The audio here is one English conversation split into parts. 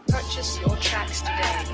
Purchase your tracks today.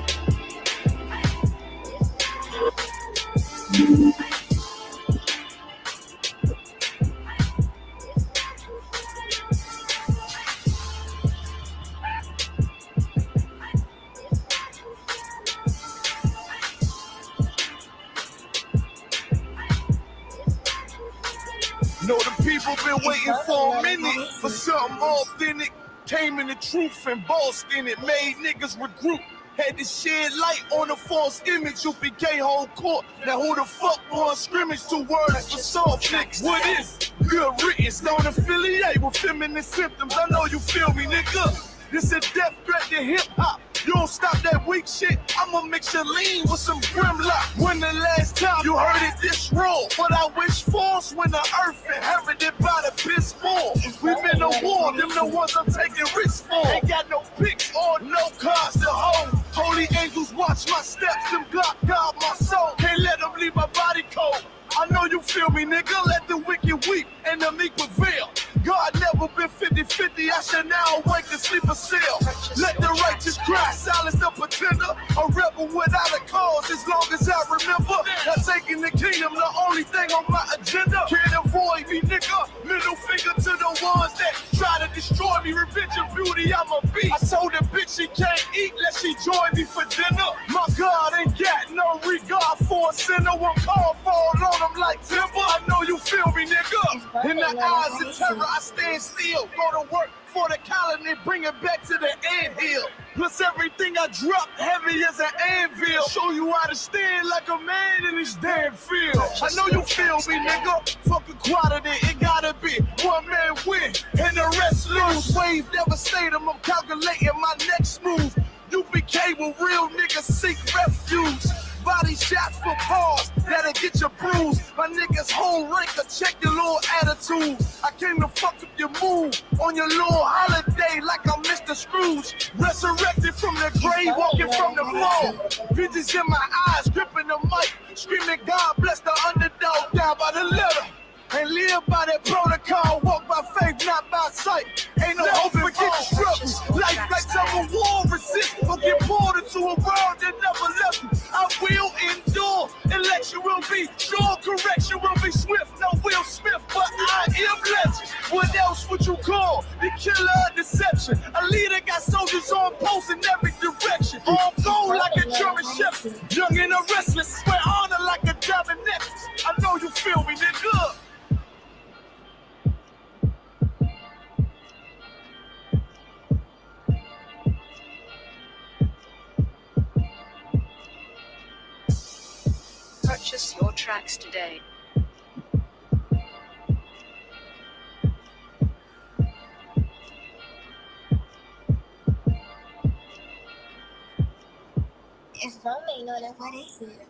Know the people been waiting for a minute for something authentic. Came in the truth and bossed in it, made niggas regroup. Had to shed light on the false image. UPK whole court. Now who the fuck won scrimmage? 2 words for soft niggas. What is good riddance? Don't affiliate with feminine symptoms. I know you feel me, nigga. This a death threat to hip hop. You don't stop that weak shit, I'ma mix your lean with some grimlock. When the last time you heard it this raw? What I wish for's when the earth inherited by the piss more. We been to war, them the ones I'm taking risks for. Ain't got no picks or no cards to hold. Holy angels watch my steps, them Glock guard my soul. Can't let them leave my body cold. I know you feel me, nigga. Let the wicked weep and the meek prevail. God never been 50-50. I should now awake and sleep a cell. Let the righteous cry, silence the pretender. A rebel without a cause, as long as I remember. Not taking the kingdom, the only thing on my agenda. Can't avoid me, nigga. Middle finger to the ones that try to destroy me. Revenge and beauty, I'm a beast. I told the bitch she can't eat, let she join me for dinner. My God ain't got no regard for a sinner. One call fall on him like timber. I know you feel me, nigga. In the eyes of terror, I stand still. Go to work for the colony, bring it back to the anthill. Plus everything I drop heavy as an anvil. Show you how to stand like a man in this damn field. I know you feel me, nigga. Fuck equality, it gotta be one man win and the rest lose. Wave devastator, I'm calculating my next move. UPK with real niggas seek refuge. Body shots for pause, that'll get you bruised. My niggas whole ranker, check your little attitude. I came to fuck up your mood on your little holiday like I'm Mr. Scrooge. Resurrected from the grave, walking from the fall. Visions in my eyes, gripping the mic, screaming God bless the underdog down by the letter. And live by that protocol, walk by faith, not by sight. Ain't no hope for getting struggles. Life like some war, resist or get pulled into a world that never left you. I will endure, election will be sure, correction will be swift. No Will Smith, but I am legend. What else would you call the killer of deception? A leader got soldiers on post in every direction. On go like a German shepherd, young and a restless, wear honor like a diamond necklace. I know you feel me, nigga. Purchase your tracks today. If only know that what is it?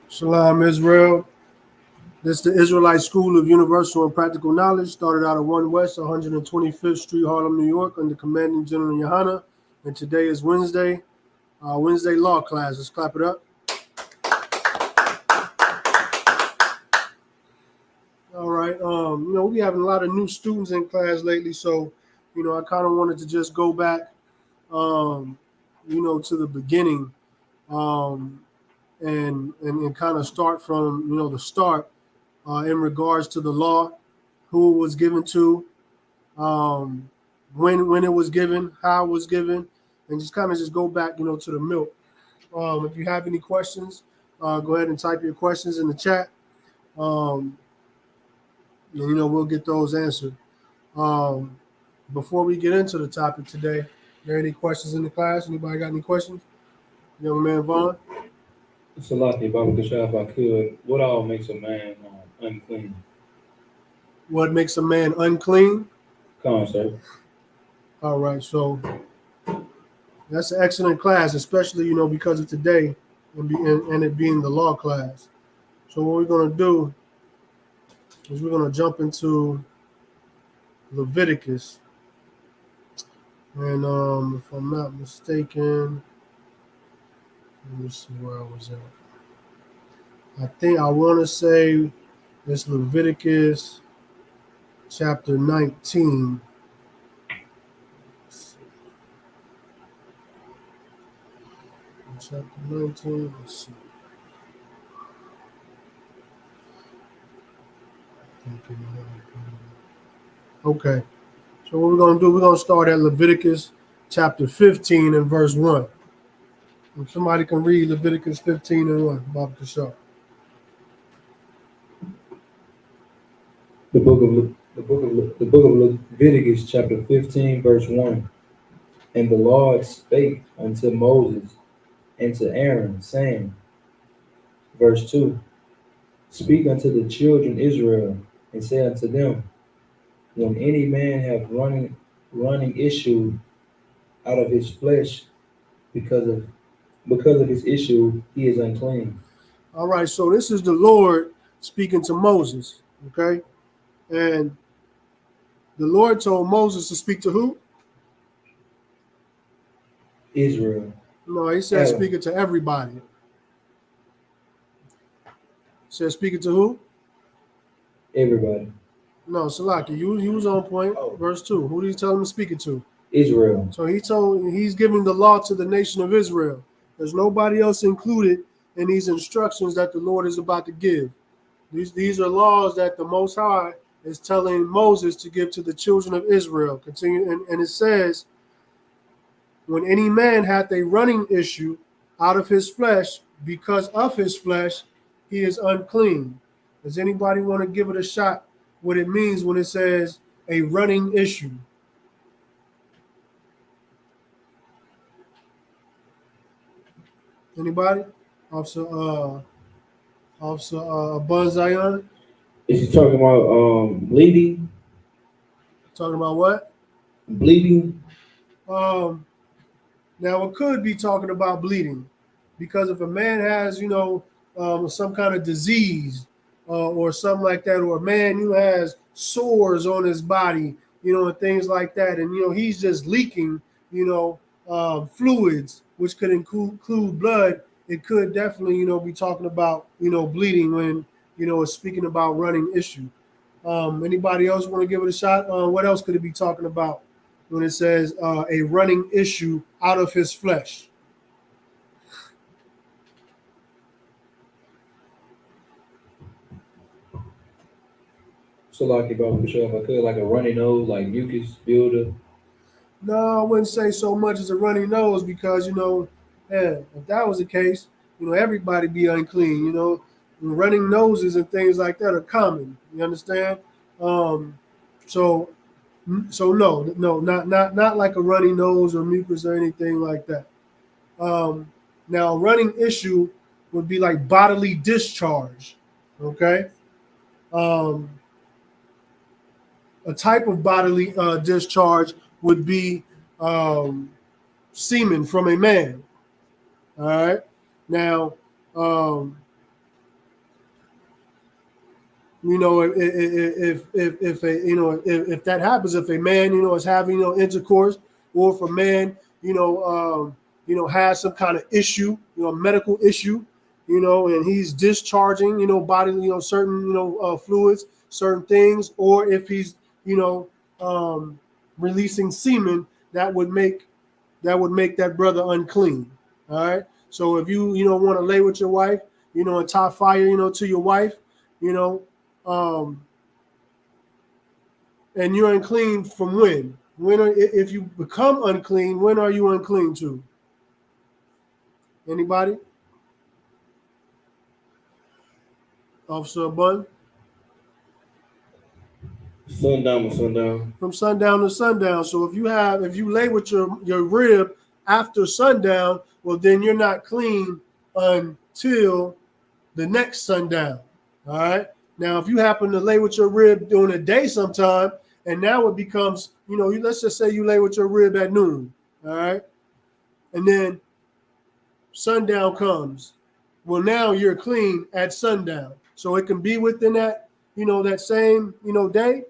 Shalom, Israel. This is the Israelite School of Universal and Practical Knowledge, started out at 1 West 125th Street, Harlem, New York, under Commanding General Yohana. And today is Wednesday law class. Let's clap it up. All right. We having a lot of new students in class lately, so I kind of wanted to just go back, to the beginning, and kind of start from the start in regards to the law, who it was given to, when it was given, how it was given, and just kind of just go back, to the milk. If you have any questions, go ahead and type your questions in the chat. And we'll get those answered. Before we get into the topic today, are there any questions in the class? Anybody got any questions? Young man Vaughn? Salaki, Baba Kasha, if I could, what all makes a man unclean? What makes a man unclean? Come on, sir. All right, so that's an excellent class, especially because of today and it being the law class. So what we're going to do is we're going to jump into Leviticus, and if I'm not mistaken, let me see where I was at. I think I want to say it's Leviticus chapter 19. Chapter 19. Let's see. Okay. So what we're going to do, we're going to start at Leviticus chapter 15 and verse 1. If somebody can read Leviticus 15 and 1, Bob Kashar. The book of Leviticus, chapter 15, verse 1. And the Lord spake unto Moses and to Aaron, saying, verse 2, speak unto the children Israel, and say unto them, when any man have running issue out of his flesh because of his issue, he is unclean. All right, so this is the Lord speaking to Moses, okay? And the Lord told Moses to speak to who? Israel. No, he said speaking to everybody. He said speaking to who? Everybody. No, Salaki, you was on point. Oh. Verse 2. Who did he tell him to speak it to? Israel. So he's giving the law to the nation of Israel. There's nobody else included in these instructions that the Lord is about to give. These are laws that the Most High is telling Moses to give to the children of Israel. Continue, and it says, when any man hath a running issue out of his flesh, because of his flesh, he is unclean. Does anybody want to give it a shot what it means when it says a running issue? Anybody? Officer Buzz Zion? Is he talking about bleeding? Talking about what? Bleeding? Um, Now, it could be talking about bleeding, because if a man has, some kind of disease or something like that, or a man who has sores on his body, and things like that, and he's just leaking, fluids, which could include blood. It could definitely, be talking about, bleeding when, it's speaking about running issue. Anybody else want to give it a shot? What else could it be talking about when it says a running issue out of his flesh? So like about Michelle, if I could, like a runny nose, like mucus builder. No, I wouldn't say so much as a runny nose, because if that was the case, everybody be unclean. Running noses and things like that are common. You understand? Um, so no, not like a runny nose or mucus or anything like that. Um, Now, a running issue would be like bodily discharge. Okay. Um, a type of bodily discharge would be um, semen from a man. All right. Now, um, if a if that happens, if a man is having intercourse, or if a man has some kind of issue, medical issue, and he's discharging bodily certain fluids, certain things, or if he's you know um, releasing semen, that would make that brother unclean. All right. So if you want to lay with your wife, and tie fire to your wife, you know um, and you're unclean from when? If you become unclean, when are you unclean to? Anybody? Officer Bun? Sundown to sundown. From sundown to sundown. So if you lay with your rib after sundown, well, then you're not clean until the next sundown. All right. Now, if you happen to lay with your rib during the day sometime, and now it becomes, let's just say you lay with your rib at noon. All right. And then sundown comes. Well, now you're clean at sundown. So it can be within that, that same, day,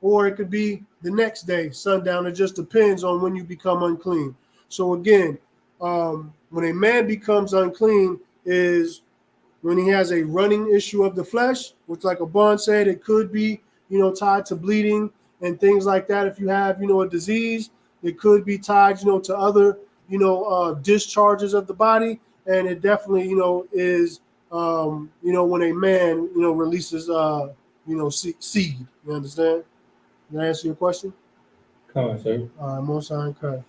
or it could be the next day, sundown. It just depends on when you become unclean. So again, when a man becomes unclean is when he has a running issue of the flesh, which, like Abban said, it could be, tied to bleeding and things like that. If you have, a disease, it could be tied, to other, discharges of the body. And it definitely, is, when a man, releases, seed. You understand? Did I answer your question? Come on, sir. All right, most okay.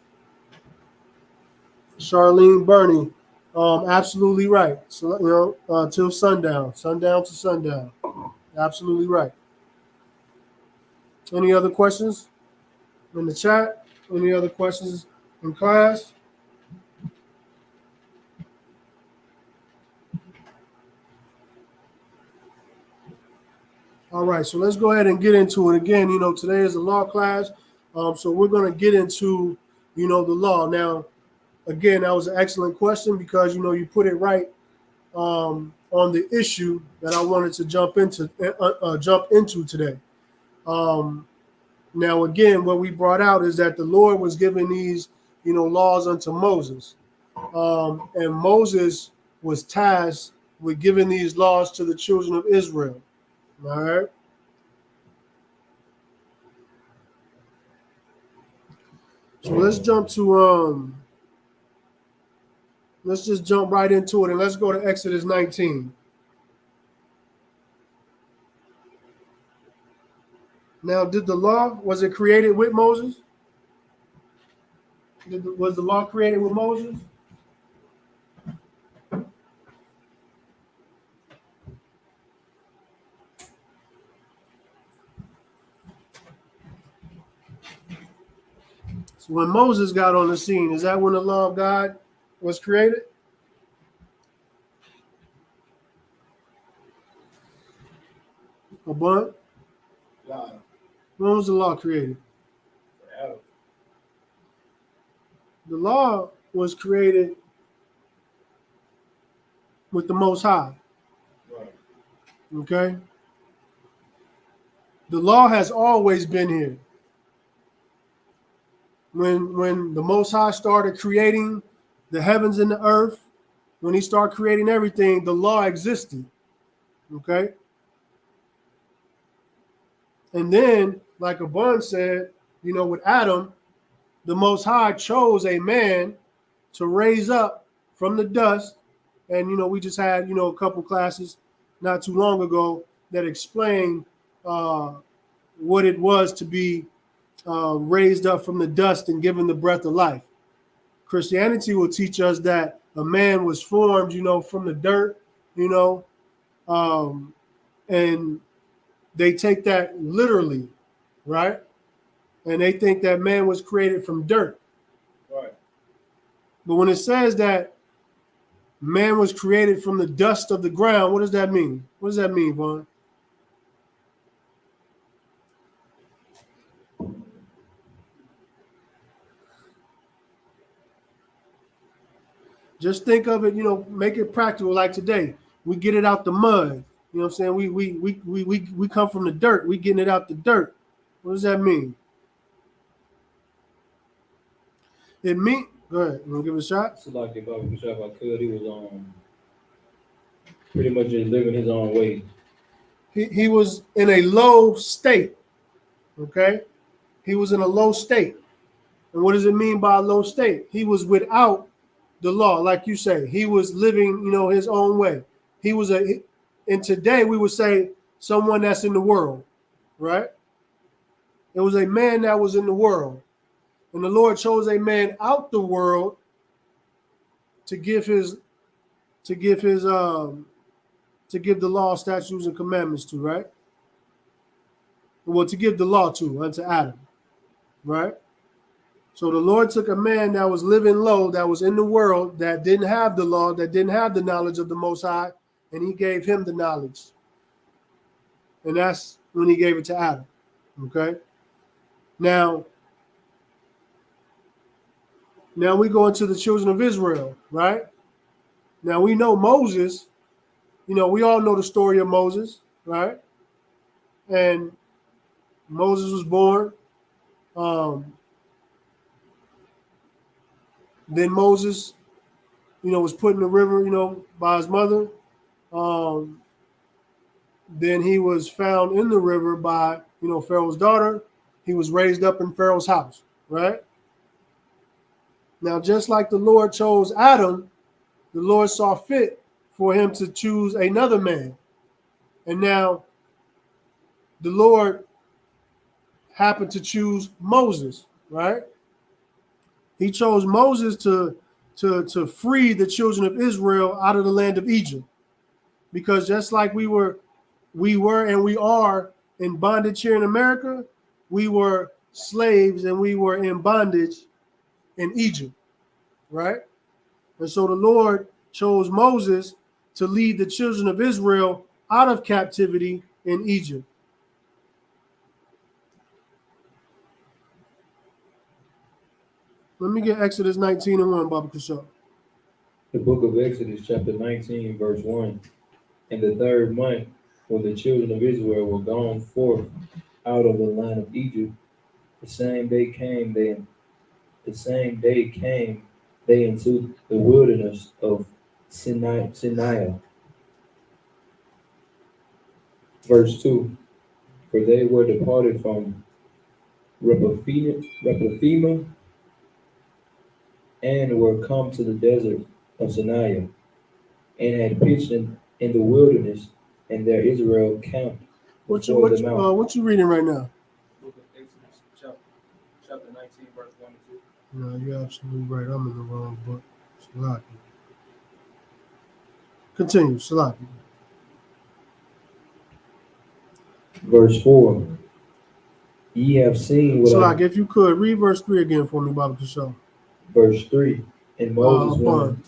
Charlene Burney, absolutely right. So till sundown to sundown. Absolutely right. Any other questions in the chat? Any other questions in class? All right, so let's go ahead and get into it again. Today is a law class, so we're going to get into, the law. Now, again, that was an excellent question, because you put it right on the issue that I wanted to jump into today. Now, again, what we brought out is that the Lord was giving these, laws unto Moses, and Moses was tasked with giving these laws to the children of Israel. All right. So let's jump to let's just jump right into it and let's go to Exodus 19. Now, did the law, was it created with Moses? Was the law created with Moses? So when Moses got on the scene, is that when the law of God was created? A bun? When was the law created? The law was created with the Most High. Okay? The law has always been here. When the Most High started creating the heavens and the earth, when he started creating everything, the law existed. Okay? And then, like Abun said, with Adam, the Most High chose a man to raise up from the dust. And, we just had, a couple classes not too long ago that explained what it was to be raised up from the dust and given the breath of life. Christianity will teach us that a man was formed, from the dirt, and they take that literally, right? And they think that man was created from dirt. Right. But when it says that man was created from the dust of the ground, what does that mean? What does that mean, Vaughn? Just think of it, make it practical. Like today, we get it out the mud. You know what I'm saying? We come from the dirt. We getting it out the dirt. What does that mean? It mean, go ahead. You want to give it a shot? So like if I could, he was pretty much just living his own way. He was in a low state. Okay? He was in a low state. And what does it mean by a low state? He was without the law, like you say. He was living, his own way. He was and today we would say someone that's in the world, right? It was a man that was in the world. And the Lord chose a man out the world to give the law, statutes, and commandments to, right? Well, to give the law to unto Adam, right? So the Lord took a man that was living low, that was in the world, that didn't have the law, that didn't have the knowledge of the Most High, and he gave him the knowledge. And that's when he gave it to Adam. Okay? Now we go into the children of Israel, right? Now we know Moses, we all know the story of Moses, right? And Moses was born. Then Moses, was put in the river, by his mother. Then he was found in the river by, Pharaoh's daughter. He was raised up in Pharaoh's house, right? Now, just like the Lord chose Adam, the Lord saw fit for him to choose another man. And now the Lord happened to choose Moses, right? He chose Moses to free the children of Israel out of the land of Egypt. Because just like we were and we are in bondage here in America, we were slaves and we were in bondage in Egypt, right? And so the Lord chose Moses to lead the children of Israel out of captivity in Egypt. Let me get Exodus 19 and 1, Baba Kashaw. The book of Exodus, chapter 19, verse 1. In the third month, when the children of Israel were gone forth out of the land of Egypt, the same day came they into the wilderness of Sinai. Verse 2. For they were departed from Rephaim and were come to the desert of Sinai, and had pitched in the wilderness, and there Israel camped What you before the what you, mount. what you reading right now? Book of Exodus, chapter 19, verse 1 and 2. No, you're absolutely right. I'm in the wrong book. Salaki. Continue, Salaki. Verse 4. Ye have seen what Salaki, I. if you could read verse 3 again for me, Baba Kishal. Verse 3. And Moses went up. Upon.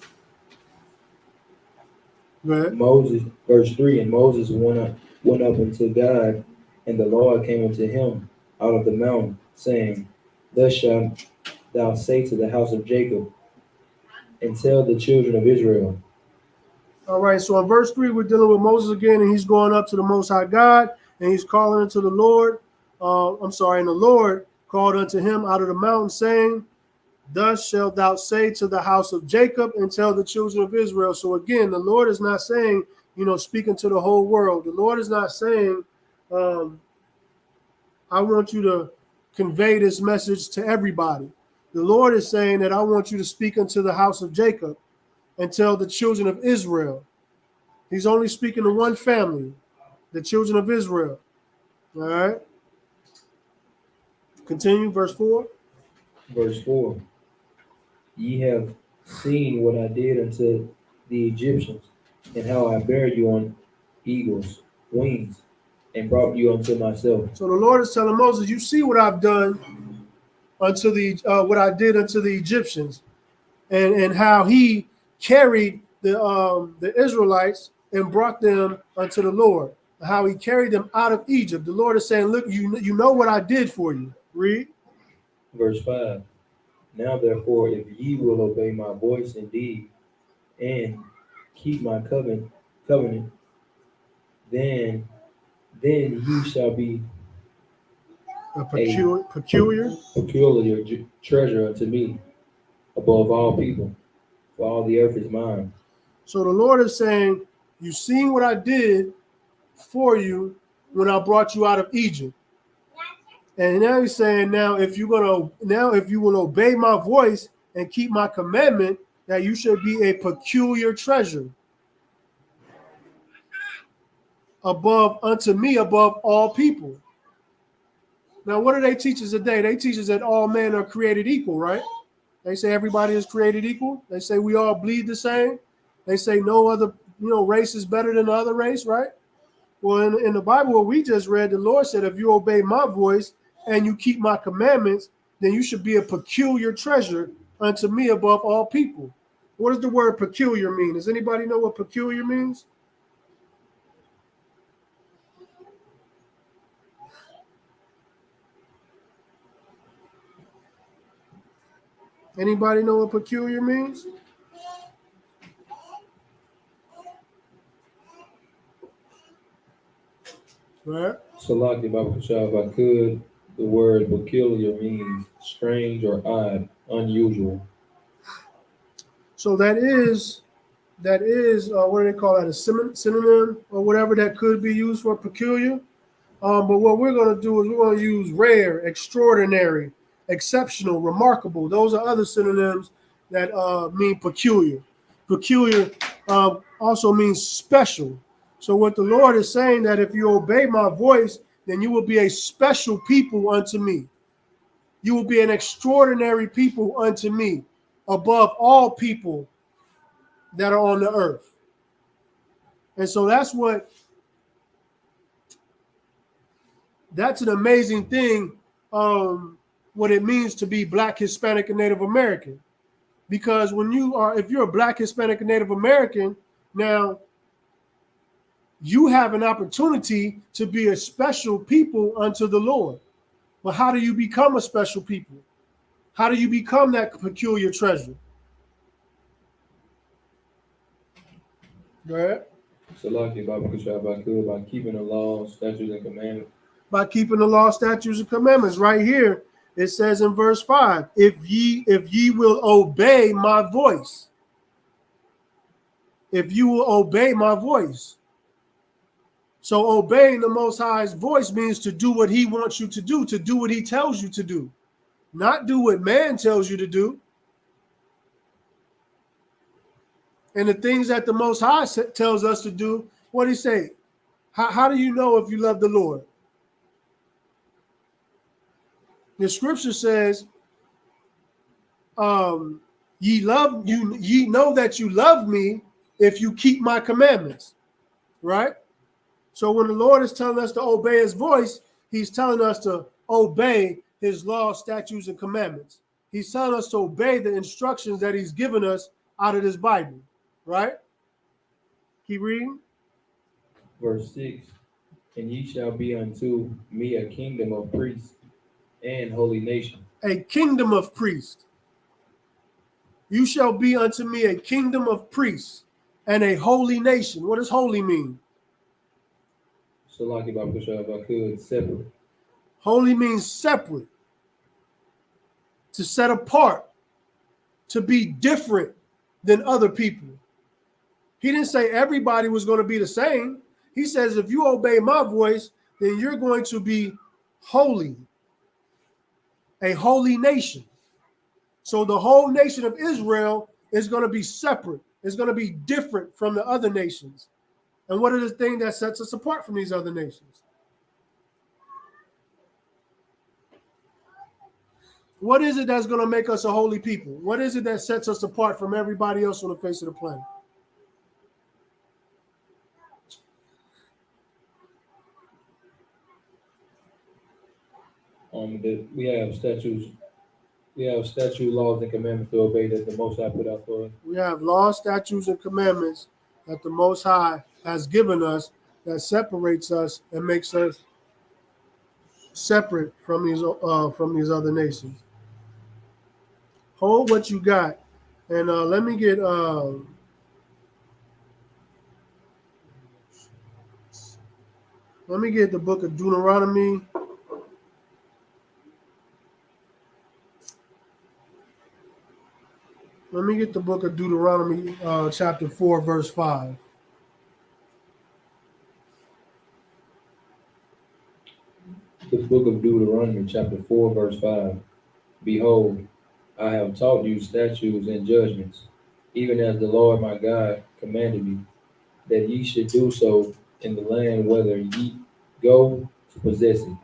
Go ahead. Moses, verse 3. And Moses went up unto God, and the Lord came unto him out of the mountain, saying, Thus shalt thou say to the house of Jacob, and tell the children of Israel. All right, so in verse 3, we're dealing with Moses again, and he's going up to the Most High God, and he's calling unto the Lord. And the Lord called unto him out of the mountain, saying, Thus shalt thou say to the house of Jacob, and tell the children of Israel. So again, the Lord is not saying, speaking to the whole world. The Lord is not saying, I want you to convey this message to everybody. The Lord is saying that I want you to speak unto the house of Jacob and tell the children of Israel. He's only speaking to one family, the children of Israel. All right. Continue, verse 4. Verse 4. Ye have seen what I did unto the Egyptians, and how I bare you on eagles' wings, and brought you unto myself. So the Lord is telling Moses, you see what I've done unto what I did unto the Egyptians, and how he carried the Israelites and brought them unto the Lord, how he carried them out of Egypt. The Lord is saying, look, you know what I did for you. Read. Verse 5. Now therefore, if ye will obey my voice indeed, and keep my covenant, then ye shall be A peculiar. peculiar treasure unto me above all people, for all the earth is mine. So the Lord is saying, you seen what I did for you when I brought you out of Egypt. And now he's saying, now if you will obey my voice and keep my commandment, that you should be a peculiar treasure unto me above all people. Now, what do they teach us today? They teach us that all men are created equal, right? They say everybody is created equal. They say we all bleed the same. They say no other, race is better than the other race, right? Well, in the Bible, what we just read, the Lord said, if you obey my voice and you keep my commandments, then you should be a peculiar treasure unto me above all people. What does the word peculiar mean? Does anybody know what peculiar means? Anybody know what peculiar means? Right. Salaki Baba Kashab, if I could, the word peculiar means strange or odd, unusual. So that is what do they call that? A synonym or whatever that could be used for peculiar. But what we're going to do is we're going to use rare, extraordinary, exceptional, remarkable. Those are other synonyms that mean peculiar. Peculiar also means special. So what the Lord is saying, that if you obey my voice, then you will be a special people unto me. You will be an extraordinary people unto me, above all people that are on the earth. And so that's an amazing thing, what it means to be Black, Hispanic, and Native American. Because if you're a Black, Hispanic, and Native American, now you have an opportunity to be a special people unto the Lord. But how do you become a special people? How do you become that peculiar treasure? Go ahead. Salaki Baba Kashab, if I could, by keeping the law, statutes, and commandments. By keeping the law, statutes, and commandments. Right here, it says in verse 5, if ye will obey my voice. If you will obey my voice. So obeying the Most High's voice means to do what he wants you to do what he tells you to do. Not do what man tells you to do. and the things that the Most High tells us to do, what did he say? How do you know if you love the Lord? The scripture says, ye know that you love me if you keep my commandments, right? So when the Lord is telling us to obey his voice, he's telling us to obey his law, statutes, and commandments. He's telling us to obey the instructions that he's given us out of this Bible, right? Keep reading. Verse 6. And ye shall be unto me a kingdom of priests and holy nation. A kingdom of priests. You shall be unto me a kingdom of priests and a holy nation. What does holy mean? So like if I could separate. Holy means separate, to set apart, to be different than other people. He didn't say everybody was going to be the same. He says, if you obey my voice, then you're going to be holy, a holy nation. So the whole nation of Israel is going to be separate. It's going to be different from the other nations. And what are the things that sets us apart from these other nations? What is it that's going to make us a holy people? What is it that sets us apart from everybody else on the face of the planet? We have statutes, laws, and commandments to obey that the Most High put out for us. We have laws, statutes, and commandments that the Most High has given us that separates us and makes us separate from these other nations. Hold what you got, and let me get the book of Deuteronomy. Let me get the book of Deuteronomy, chapter 4, verse 5. The book of Deuteronomy, chapter 4, verse 5. Behold, I have taught you statutes and judgments, even as the Lord my God commanded me, that ye should do so in the land whither ye go to possess it.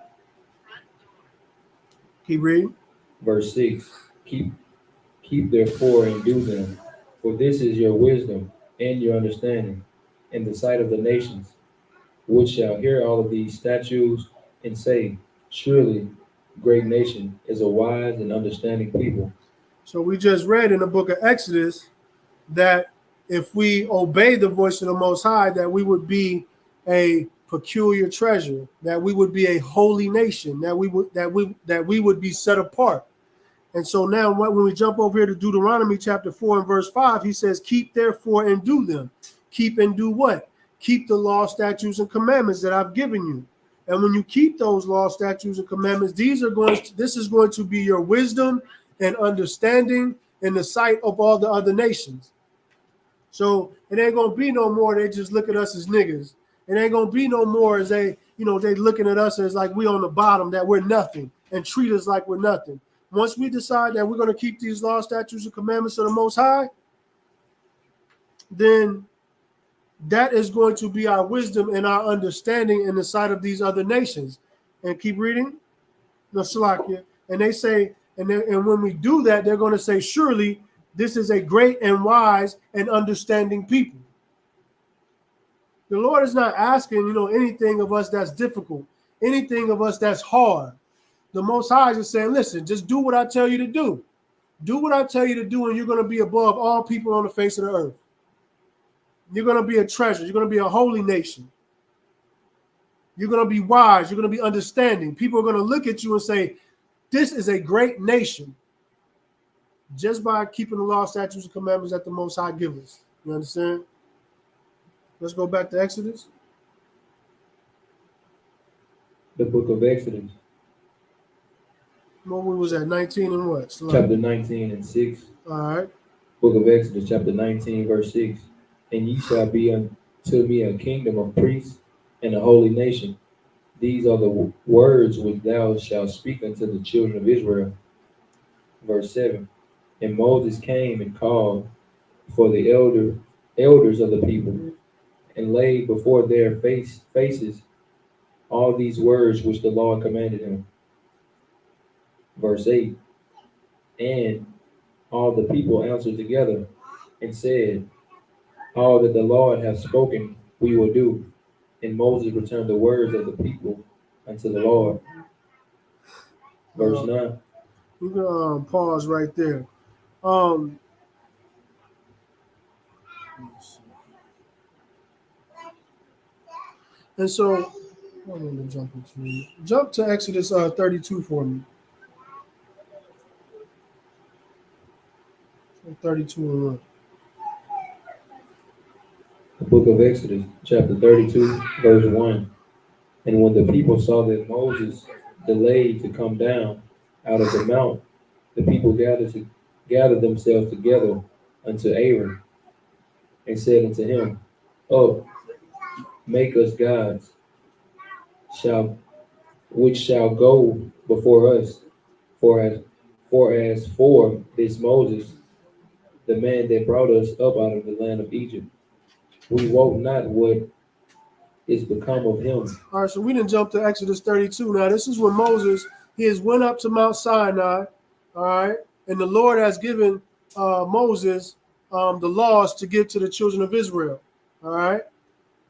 Keep reading. Verse 6. Keep therefore and do them, for this is your wisdom and your understanding in the sight of the nations, which shall hear all of these statutes and say, surely great nation is a wise and understanding people. So we just read in the book of Exodus that if we obey the voice of the Most High, that we would be a peculiar treasure, that we would be a holy nation, that we would be set apart. And so now when we jump over here to Deuteronomy chapter 4 and verse 5, he says, keep therefore and do them. Keep and do what? Keep the law, statutes, and commandments that I've given you. And when you keep those law, statutes, and commandments, this is going to be your wisdom and understanding in the sight of all the other nations. So it ain't gonna be no more they just look at us as niggas. It ain't gonna be no more as they looking at us as like we on the bottom, that we're nothing, and treat us like we're nothing. Once we decide that we're going to keep these law, statutes, and commandments of the Most High, then that is going to be our wisdom and our understanding in the sight of these other nations. And keep reading. No, Salakia. And they say, and when we do that, they're going to say, surely this is a great and wise and understanding people. The Lord is not asking, anything of us that's difficult, anything of us that's hard. The Most High is saying, listen, just do what I tell you to do. Do what I tell you to do, and you're going to be above all people on the face of the earth. You're going to be a treasure. You're going to be a holy nation. You're going to be wise. You're going to be understanding. People are going to look at you and say, this is a great nation, just by keeping the law, statutes, and commandments that the Most High gives us. You understand? Let's go back to Exodus. The book of Exodus. What we was at, 19 and what? Chapter 19 and 6. All right. Book of Exodus, chapter 19, verse 6. And ye shall be unto me a kingdom of priests and a holy nation. These are the words which thou shalt speak unto the children of Israel. Verse 7. And Moses came and called for the elders of the people, and laid before their faces all these words which the Lord commanded him. Verse 8. And all the people answered together and said, all that the Lord hath spoken we will do. And Moses returned the words of the people unto the Lord. Verse 9. We can pause right there. Um, and so, I'm going to jump to Exodus 32 for me. 32 and 1. The book of Exodus, chapter 32, verse 1. And when the people saw that Moses delayed to come down out of the mount, the people gathered themselves together unto Aaron, and said unto him, up, make us gods, shall which shall go before us. For as for this Moses, the man that brought us up out of the land of Egypt, we wot not what is become of him. All right, so we didn't jump to Exodus 32. Now, this is when Moses, he has went up to Mount Sinai, all right, and the Lord has given Moses the laws to give to the children of Israel, all right.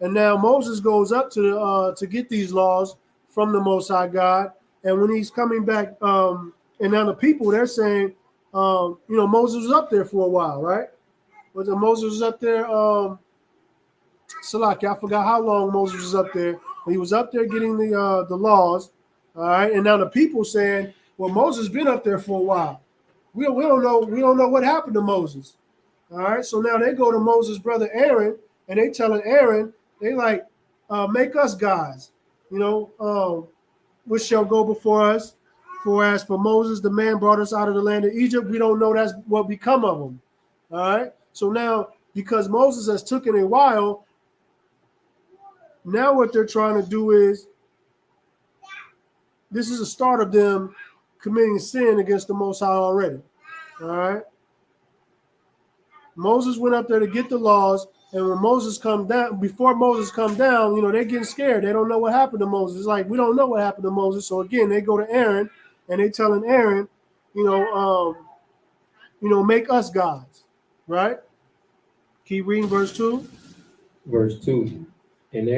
And now Moses goes up to get these laws from the Most High God, and when he's coming back, and now the people, they're saying, Moses was up there for a while, right? But Moses was up there. Salaki, I forgot how long Moses was up there. But he was up there getting the laws, all right. And now the people saying, "Well, Moses been up there for a while. We don't know what happened to Moses." All right. So now they go to Moses' brother Aaron, and they telling Aaron, they like, make us gods, which shall go before us. For as for Moses, the man brought us out of the land of Egypt, we don't know that's what become of him. All right. So now, because Moses has taken a while, now what they're trying to do is, this is a start of them committing sin against the Most High already. All right. Moses went up there to get the laws, and when Moses come down, before Moses come down, they're getting scared. They don't know what happened to Moses. It's like, we don't know what happened to Moses. So again, they go to Aaron, and they telling Aaron, make us gods, right? Keep reading verse 2. Verse 2. And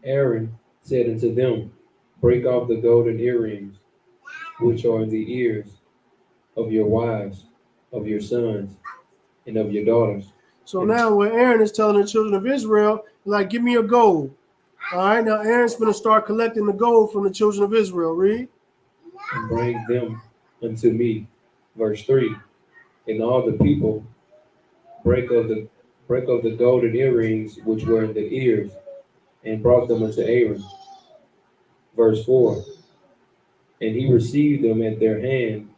Aaron said unto them, break off the golden earrings which are in the ears of your wives, of your sons, and of your daughters. So now when Aaron is telling the children of Israel, like, give me a gold. All right, now Aaron's going to start collecting the gold from the children of Israel. Read. And bring them unto me. Verse 3. And all the people break of the golden earrings which were in the ears, and brought them unto Aaron. Verse 4. And he received them at their hand,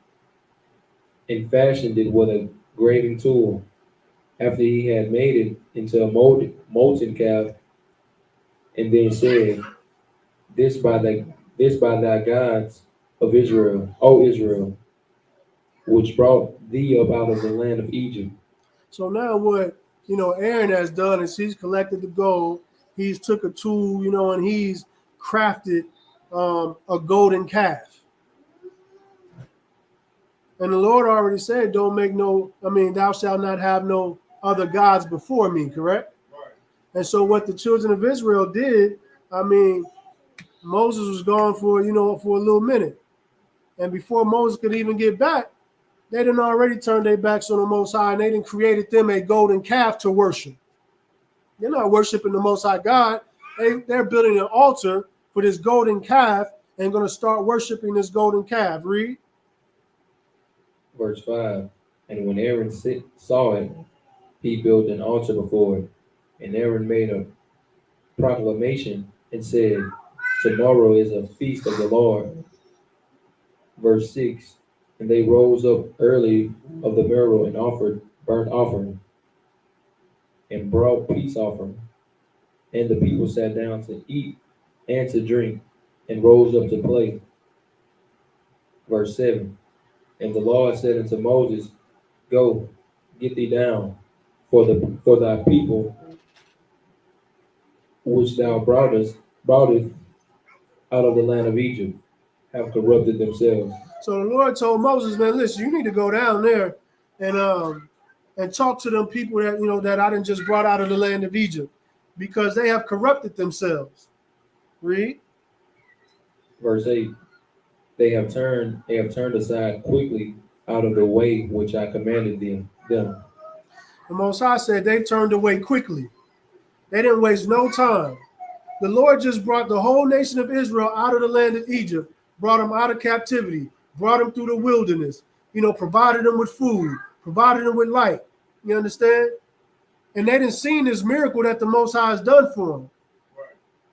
and fashioned it with a graving tool, after he had made it into a molten calf, and then said, This by thy gods of Israel, O Israel, which brought thee up out of the land of Egypt. So now what Aaron has done is he's collected the gold. He's took a tool, and he's crafted a golden calf. And the Lord already said, thou shalt not have no other gods before me, correct? Right. And so what the children of Israel did, Moses was gone for a little minute. And before Moses could even get back, they didn't already turn their backs on the Most High, and they didn't created them a golden calf to worship. They're not worshiping the Most High God. They're building an altar for this golden calf and going to start worshiping this golden calf. Read. Verse 5. And when Aaron saw it, he built an altar before it. And Aaron made a proclamation and said, Tomorrow is a feast of the Lord. Verse 6. And they rose up early of the morrow and offered burnt offering, and brought peace offering. And the people sat down to eat and to drink, and rose up to play. Verse 7. And the Lord said unto Moses, Go, get thee down, for thy people which thou broughtest out of the land of Egypt have corrupted themselves. So the Lord told Moses, man, listen, you need to go down there and talk to them people that that I done just brought out of the land of Egypt, because they have corrupted themselves. Read. Verse 8. They have turned aside quickly out of the way which I commanded them. The Most High said they turned away quickly. They didn't waste no time. The Lord just brought the whole nation of Israel out of the land of Egypt, brought them out of captivity, brought them through the wilderness, provided them with food, provided them with light. You understand? And they didn't see this miracle that the Most High has done for them.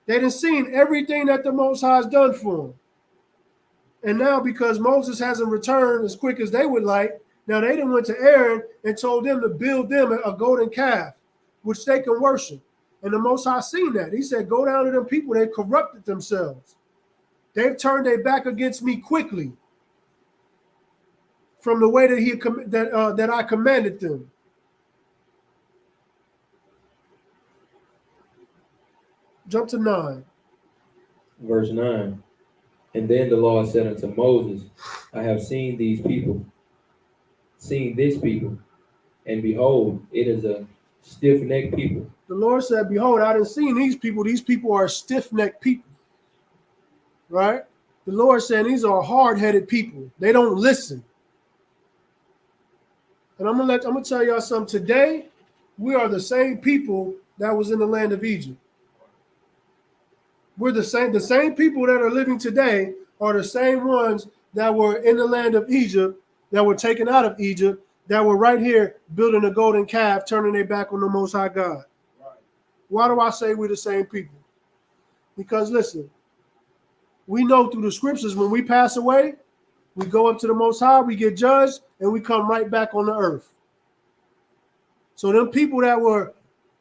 They didn't see everything that the Most High has done for them. And now, because Moses hasn't returned as quick as they would like, now they done went to Aaron and told them to build them a golden calf, which they can worship. And the Most High seen that. He said, go down to them people. They corrupted themselves. They've turned their back against me quickly from the way that I commanded them. Jump to 9. Verse 9. And then the Lord said unto Moses, I have seen this people, and behold, it is a stiff-necked people. The Lord said, behold, I didn't see these people. These people are stiff-necked people. Right? The Lord said these are hard-headed people. They don't listen. And I'm gonna tell y'all something. Today, we are the same people that was in the land of Egypt. We're the same people that are living today are the same ones that were in the land of Egypt, that were taken out of Egypt, that were right here building a golden calf, turning their back on the Most High God. Right. Why do I say we're the same people? Because listen, we know through the scriptures when we pass away, we go up to the Most High, we get judged, and we come right back on the earth. So them people that were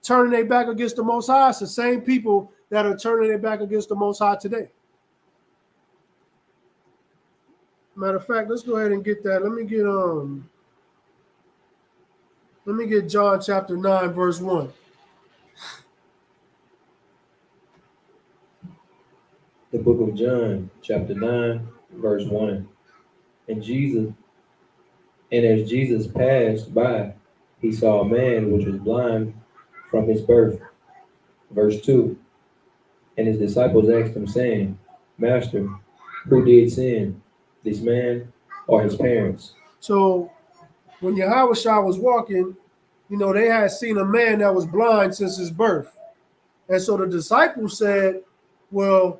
turning their back against the Most High, it's the same people that are turning their back against the Most High today. Matter of fact, let's go ahead and get that. Let me get John chapter 9, verse 1. The book of John, chapter 9, verse 1. And as Jesus passed by, he saw a man which was blind from his birth. Verse 2. And his disciples asked him, saying, Master, who did sin, this man or his parents? So when Yahweh was walking, they had seen a man that was blind since his birth. And so the disciples said, well,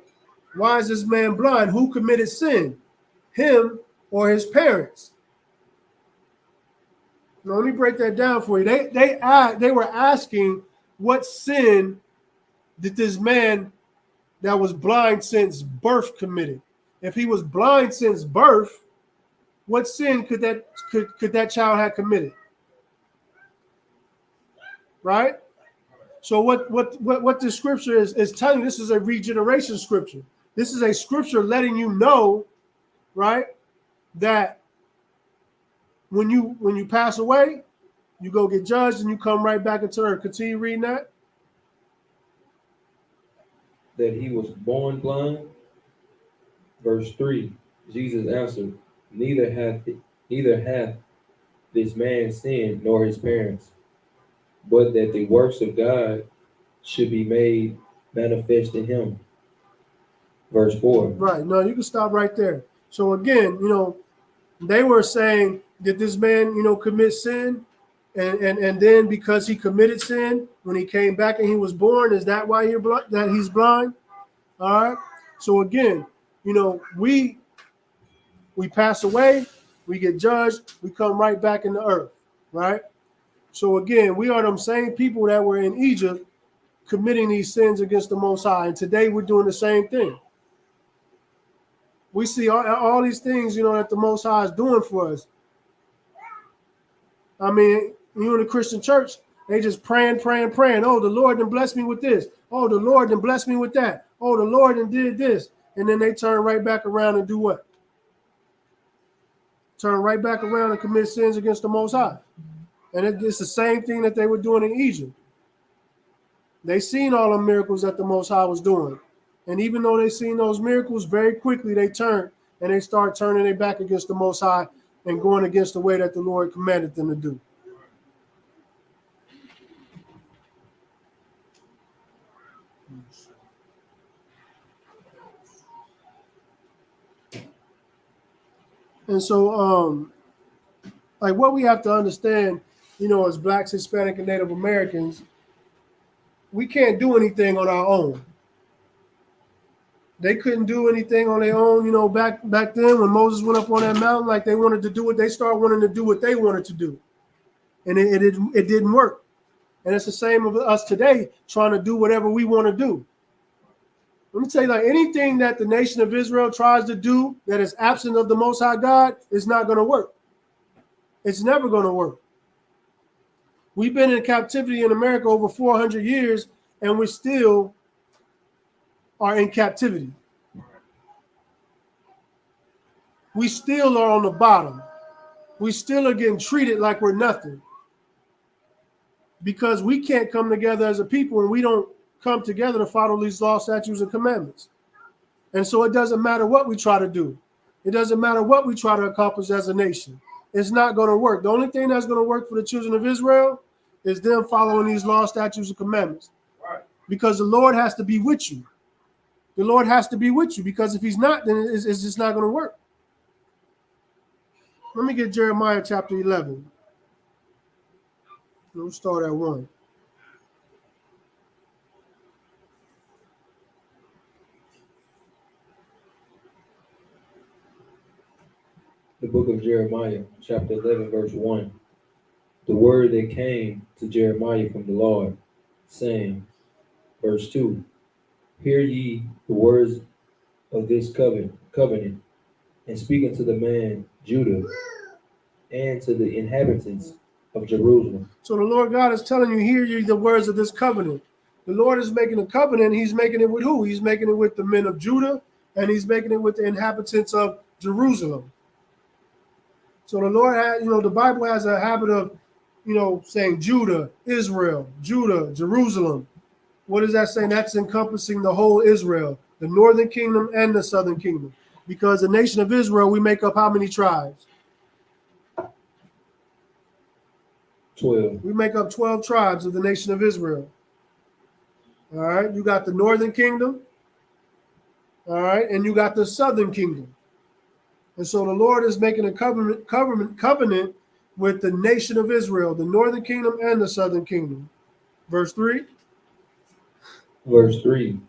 why is this man blind? Who committed sin? Him or his parents? Now, let me break that down for you. They were asking, what sin did this man that was blind since birth committed? If he was blind since birth, what sin could that child have committed? Right? So what the scripture is telling you, this is a regeneration scripture. This is a scripture letting you know, right, that when you pass away, you go get judged and you come right back into earth. Continue reading that. That he was born blind. Verse 3. Jesus answered, Neither hath this man sinned nor his parents, but that the works of God should be made manifest in him. Verse 4. Right. No, you can stop right there. So again, they were saying, did this man, commit sin? And then because he committed sin, when he came back and he was born, is that why that he's blind? All right. So again, we pass away, we get judged, we come right back in the earth, right? So again, we are them same people that were in Egypt committing these sins against the Most High. And today we're doing the same thing. We see all these things, that the Most High is doing for us. I mean, you in the Christian church, they just praying. Oh, the Lord done blessed me with this. Oh, the Lord done blessed me with that. Oh, the Lord done did this. And then they turn right back around and do what? Turn right back around and commit sins against the Most High. And it's the same thing that they were doing in Egypt. They seen all the miracles that the Most High was doing. And even though they seen those miracles, very quickly they turned and they start turning their back against the Most High and going against the way that the Lord commanded them to do. And so, like what we have to understand, as Blacks, Hispanic, and Native Americans, we can't do anything on our own. They couldn't do anything on their own, back then when Moses went up on that mountain, like they wanted to do it, they started wanting to do what they wanted to do. And it didn't work. And it's the same with us today, trying to do whatever we want to do. Let me tell you, like anything that the nation of Israel tries to do that is absent of the Most High God is not going to work. It's never going to work. We've been in captivity in America over 400 years, and we still are in captivity. We still are on the bottom. We still are getting treated like we're nothing because we can't come together as a people and we don't come together to follow these laws, statutes, and commandments. And so it doesn't matter what we try to do. It doesn't matter what we try to accomplish as a nation. It's not going to work. The only thing that's going to work for the children of Israel is them following these laws, statutes, and commandments. Right. Because the Lord has to be with you. The Lord has to be with you because if he's not, then it's just not going to work. Let me get Jeremiah chapter 11. We'll start at 1. The book of Jeremiah, chapter 11, verse 1. The word that came to Jeremiah from the Lord, saying, verse 2, hear ye the words of this covenant, and speak unto the man Judah and to the inhabitants of Jerusalem. So the Lord God is telling you, hear ye the words of this covenant. The Lord is making a covenant. He's making it with who? He's making it with the men of Judah, and he's making it with the inhabitants of Jerusalem. So the Lord has, the Bible has a habit of, saying Judah, Israel, Judah, Jerusalem. What is that saying? That's encompassing the whole Israel, the northern kingdom and the southern kingdom. Because the nation of Israel, we make up how many tribes? 12. We make up 12 tribes of the nation of Israel. All right. You got the northern kingdom. All right. And you got the southern kingdom. And so the Lord is making a covenant with the nation of Israel, the northern kingdom and the southern kingdom. Verse 3. Verse 3.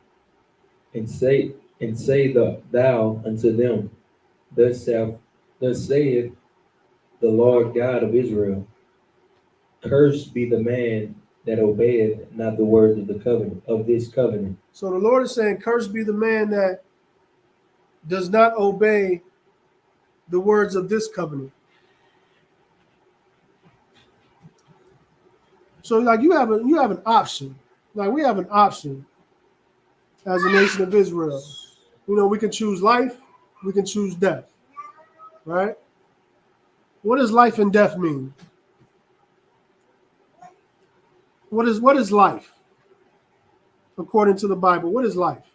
And say thou unto them, thus saith the Lord God of Israel, cursed be the man that obeyeth not the words of the covenant, of this covenant. So the Lord is saying, cursed be the man that does not obey the words of this covenant. So like you have an option. Like we have an option as a nation of Israel. We can choose life, we can choose death. Right? What does life and death mean? What is life? According to the Bible, what is life?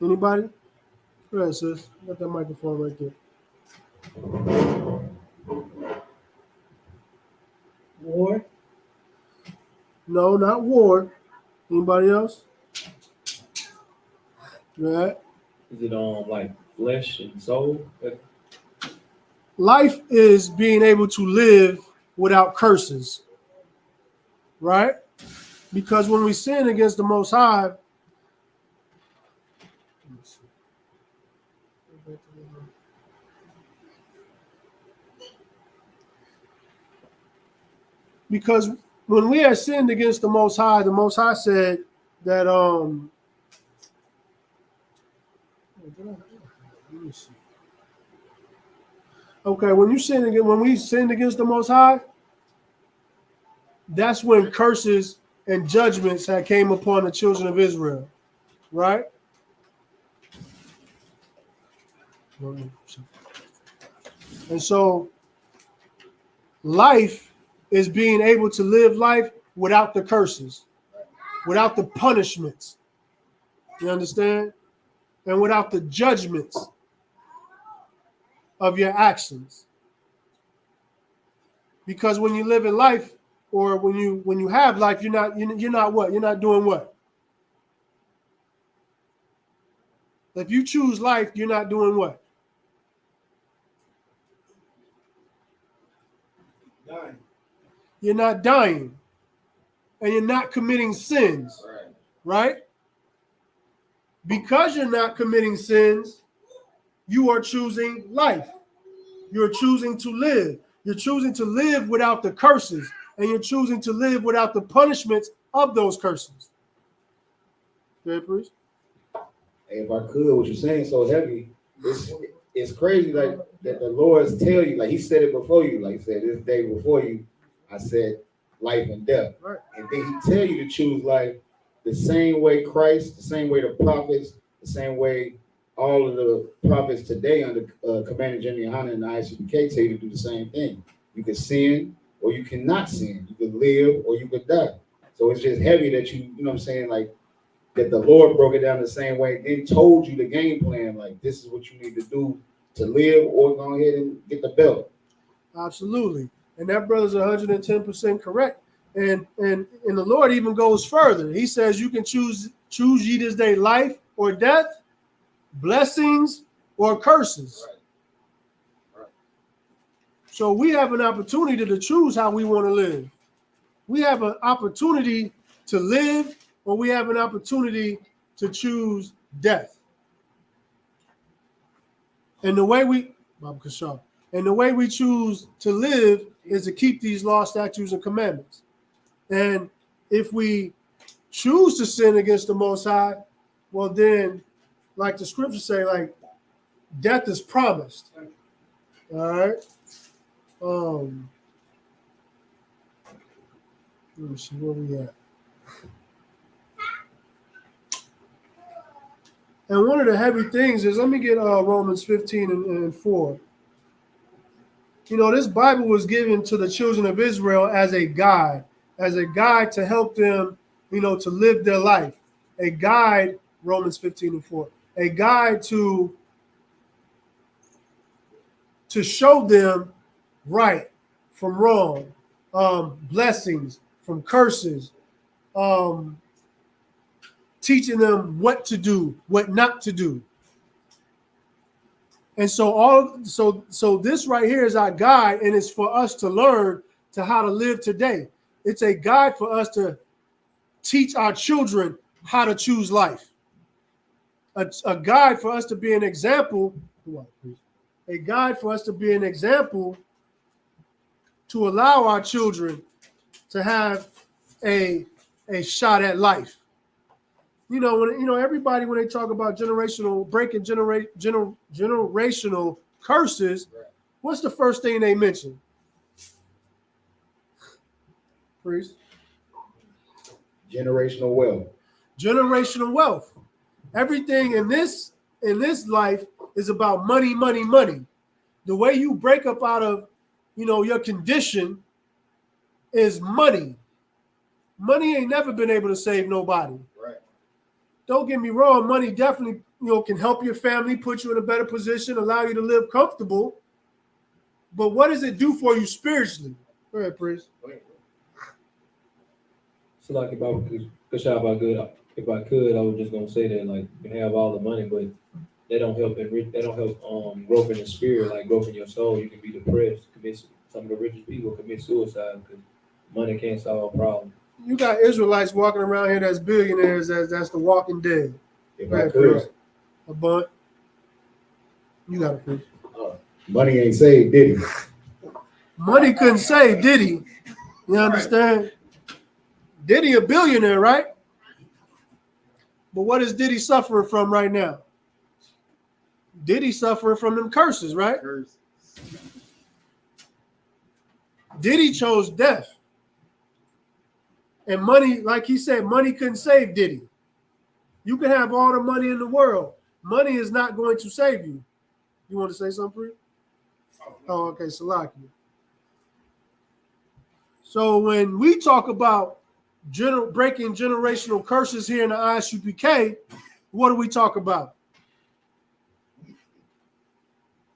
Anybody? Go ahead, sis. Got that microphone right there. War? No, not war. Anybody else? Right. Is it on like flesh and soul? Life is being able to live without curses. Right? Because when we sin against the Most High, because when we had sinned against the Most High said that okay, when we sinned against the Most High, that's when curses and judgments had came upon the children of Israel, right? And so Life is being able to live life without the curses, without the punishments. You understand? And without the judgments of your actions. Because when you live in life, or when you have life, you're not what? You're not doing what? If you choose life, you're not doing what? Dying. You're not dying. And you're not committing sins. Right? Because you're not committing sins, you are choosing life. You're choosing to live. You're choosing to live without the curses. And you're choosing to live without the punishments of those curses. Okay, priest? Hey, if I could, what you're saying so heavy, it's crazy like that the Lord's tell you, like he said it before you, like he said this day before you, I said life and death. Right. And then he tell you to choose life the same way Christ, the same way the prophets, the same way all of the prophets today under Commander Jimmy Hanna and the ISUPK tell you to do the same thing. You can sin or you cannot sin. You can live or you could die. So it's just heavy that you know what I'm saying, like that the Lord broke it down the same way, then told you the game plan, like this is what you need to do to live or go ahead and get the belt. Absolutely. And that brother's 110% correct. And the Lord even goes further. He says you can choose ye this day life or death, blessings or curses. Right. So we have an opportunity to choose how we want to live. We have an opportunity to live, or we have an opportunity to choose death. And the way we choose to live is to keep these laws, statutes, and commandments. And if we choose to sin against the Most High, well then, like the scriptures say, like death is promised. All right. Let me see where we at. And one of the heavy things is, let me get Romans 15 and 4. You know, this Bible was given to the children of Israel as a guide to help them, you know, to live their life. A guide, Romans 15 and 4, a guide to show them right from wrong, blessings from curses, teaching them what to do, what not to do. And so this right here is our guide, and it's for us to learn to how to live today. It's a guide for us to teach our children how to choose life. A guide for us to be an example. A guide for us to be an example to allow our children to have a shot at life. You know, everybody, when they talk about breaking generational curses, what's the first thing they mention? Priest? Generational wealth. Generational wealth. Everything in this life is about money, money, money. The way you break up out of, you know, your condition is money. Money ain't never been able to save nobody. Right. Don't get me wrong, money definitely, you know, can help your family, put you in a better position, allow you to live comfortable. But what does it do for you spiritually? Go ahead, priest. So like if I could, I was just gonna say that like you can have all the money, but they don't help growth in the spirit, like growth in your soul. You can be depressed, some of the richest people commit suicide because money can't solve problems. You got Israelites walking around here that's billionaires, that's the walking dead. If I could. A bunt. You got it, priest. Money ain't saved, did he? Money couldn't save Diddy. You understand? Diddy a billionaire, right? But what is Diddy suffering from right now? Diddy suffering from them curses, right? Diddy chose death. And money, like he said, money couldn't save Diddy. You can have all the money in the world. Money is not going to save you. You want to say something, Pri? Oh, okay, Salaki. So when we talk about breaking generational curses here in the ISUPK, what do we talk about?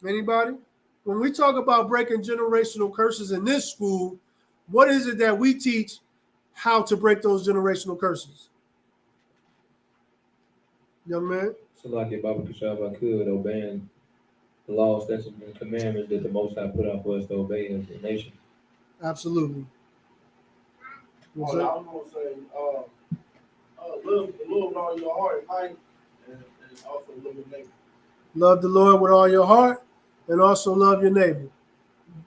Anybody? When we talk about breaking generational curses in this school, what is it that we teach how to break those generational curses? Young man? So like if Baba Kishab I could obeying the laws, statutes, and commandments that the Most High put out for us to obey as a nation. Absolutely. Well, I'm gonna say, love the Lord with all your heart and mind, and also love your neighbor. Love the Lord with all your heart, and also love your neighbor.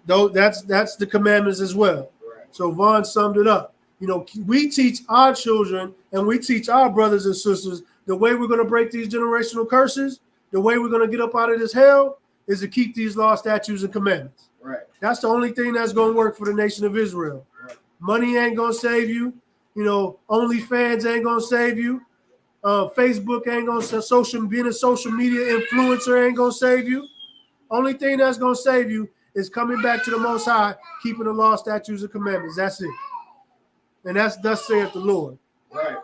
Though that's the commandments as well. Right. So Vaughn summed it up. You know, we teach our children and we teach our brothers and sisters the way we're going to break these generational curses, the way we're going to get up out of this hell is to keep these law, statutes, and commandments. Right. That's the only thing that's going to work for the nation of Israel. Right. Money ain't going to save you. You know, OnlyFans ain't going to save you. Facebook ain't going to being a social media influencer ain't going to save you. Only thing that's going to save you is coming back to the Most High, keeping the law, statutes, and commandments. That's it. And that's thus saith the Lord. Right.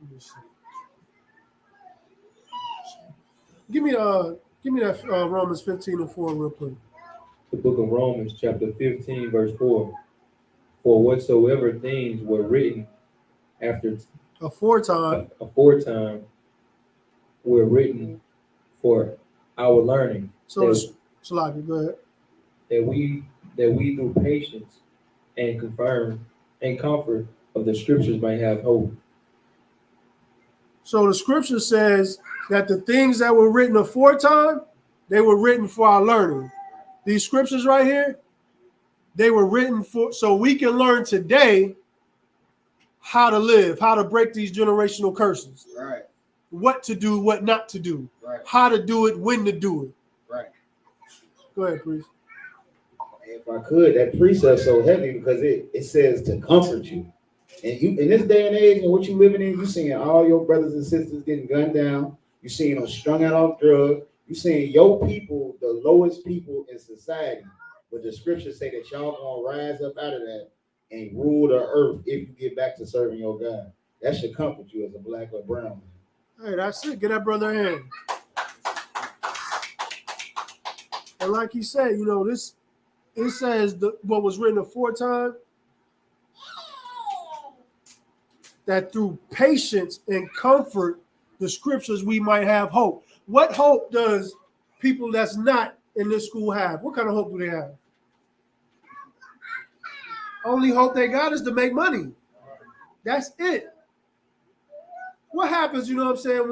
Let me see. Give me that Romans 15:4 real quick. The book of Romans, chapter 15, verse 4. For whatsoever things were written aforetime were written for our learning. So, Salaki, go ahead. That we through patience and comfort of the scriptures might have hope. So the scripture says that the things that were written aforetime, they were written for our learning. These scriptures right here, they were written for so we can learn today how to live, how to break these generational curses. Right. What to do, what not to do. Right. How to do it, when to do it. Right. Go ahead, priest. If I could, that precept's so heavy because it says to comfort you. And you in this day and age and what you living in, you seeing all your brothers and sisters getting gunned down. You seeing them strung out off drugs. You seeing your people, the lowest people in society. But the scriptures say that y'all gonna rise up out of that and rule the earth if you get back to serving your God. That should comfort you as a black or brown man. Hey, that's it. Get that brother a hand. And like he said, you know, it says what was written aforetime, that through patience and comfort, the scriptures, we might have hope. What hope does people that's not in this school have? What kind of hope do they have? Only hope they got is to make money. That's it. What happens, you know what I'm saying,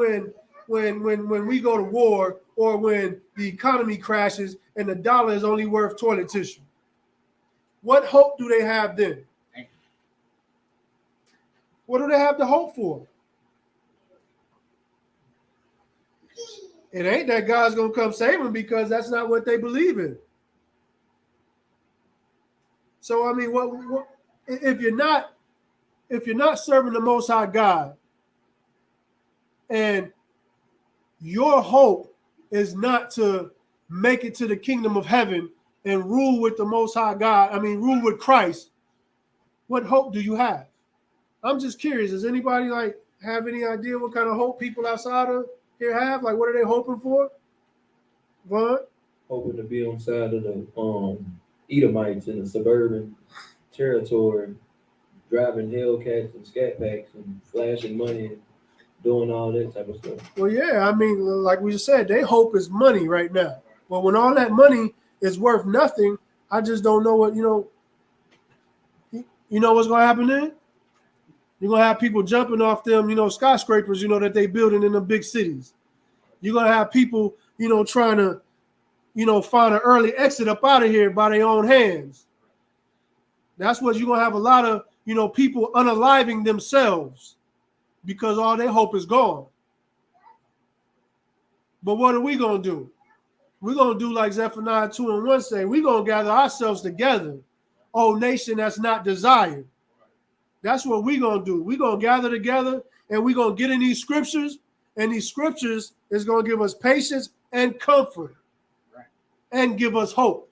when we go to war or when the economy crashes and the dollar is only worth toilet tissue? What hope do they have then? What do they have to hope for? It ain't that God's gonna come save them, because that's not what they believe in. So I mean, what if you're not serving the Most High God, and your hope is not to make it to the kingdom of heaven and rule with the Most High God, I mean rule with Christ, what hope do you have? I'm just curious. Does anybody have any idea what kind of hope people outside of here have? Like, what are they hoping for? Vaughn? Hoping to be on side of the Edomites in the suburban territory, driving Hellcats and Scat Packs and flashing money and doing all that type of stuff. Well, yeah, I mean, like we just said, their hope is money right now. But when all that money is worth nothing, I just don't know what, you know what's going to happen then? You're going to have people jumping off them, skyscrapers, that they building in the big cities. You're going to have people, trying to, find an early exit up out of here by their own hands. That's what you're going to have a lot of, people unaliving themselves because all their hope is gone. But what are we going to do? We're going to do like Zephaniah 2:1 say, we're going to gather ourselves together, O nation that's not desired. That's what we're going to do. We're going to gather together and we're going to get in these scriptures, and these scriptures is going to give us patience and comfort and give us hope.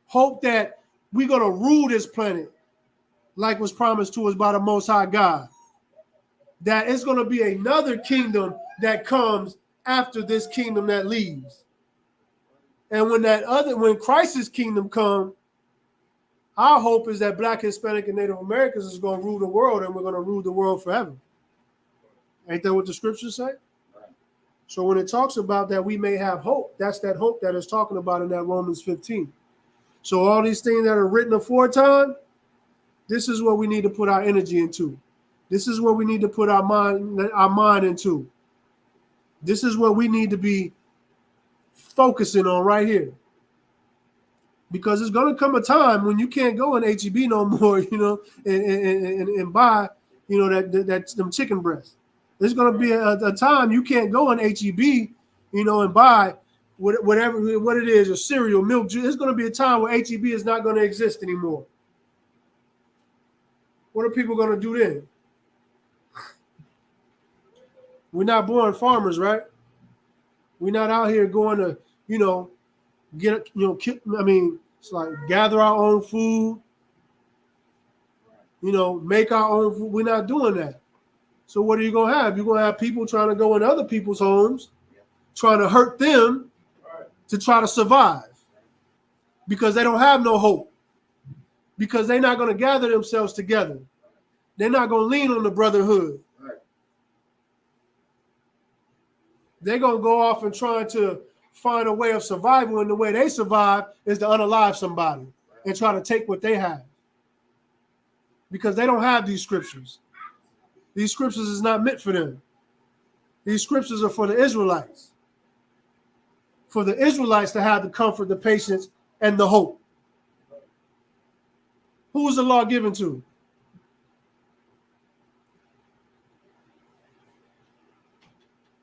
Hope that we're going to rule this planet like was promised to us by the Most High God. That it's going to be another kingdom that comes after this kingdom that leaves. And when Christ's kingdom comes, our hope is that Black, Hispanic, and Native Americans is going to rule the world, and we're going to rule the world forever. Ain't that what the scriptures say? So when it talks about that we may have hope, that's that hope that it's talking about in that Romans 15. So all these things that are written aforetime, this is what we need to put our energy into. This is what we need to put our mind into. This is what we need to be focusing on right here. Because it's going to come a time when you can't go in HEB no more, and buy, that them chicken breasts. There's going to be a time you can't go in HEB, and buy whatever what it is, a cereal, milk. There's going to be a time where HEB is not going to exist anymore. What are people going to do then? We're not born farmers, right? We're not out here going to, it's like gather our own food, make our own food. We're not doing that. So what are you going to have? You're going to have people trying to go in other people's homes, trying to hurt them to try to survive because they don't have no hope, because they're not going to gather themselves together. They're not going to lean on the brotherhood. They're going to go off and try to find a way of survival, and the way they survive is to unalive somebody and try to take what they have, because they don't have these scriptures. These scriptures is not meant for them. These scriptures are for the Israelites. For the Israelites to have the comfort, the patience, and the hope. Who was the law given to?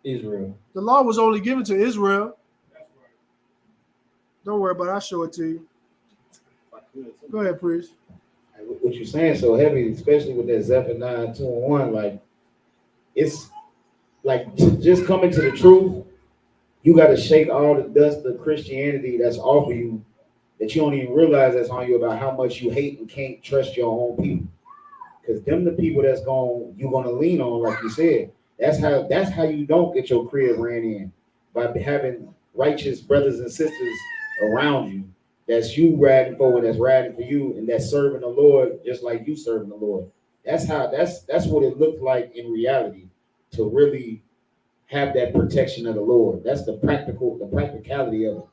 Israel. The law was only given to Israel. Don't worry about it. I'll show it to you. Go ahead, priest. What you're saying so heavy, especially with that Zephaniah 2:1, like it's like just coming to the truth. You got to shake all the dust of Christianity that's off of you, that you don't even realize that's on you, about how much you hate and can't trust your own people. Because them the people you're gonna lean on, like you said. That's how you don't get your crib ran in, by having righteous brothers and sisters around you that's you riding for, and that's riding for you, and that's serving the Lord just like you serving the Lord. That's what it looked like in reality, to really have that protection of the Lord. That's the practicality of it.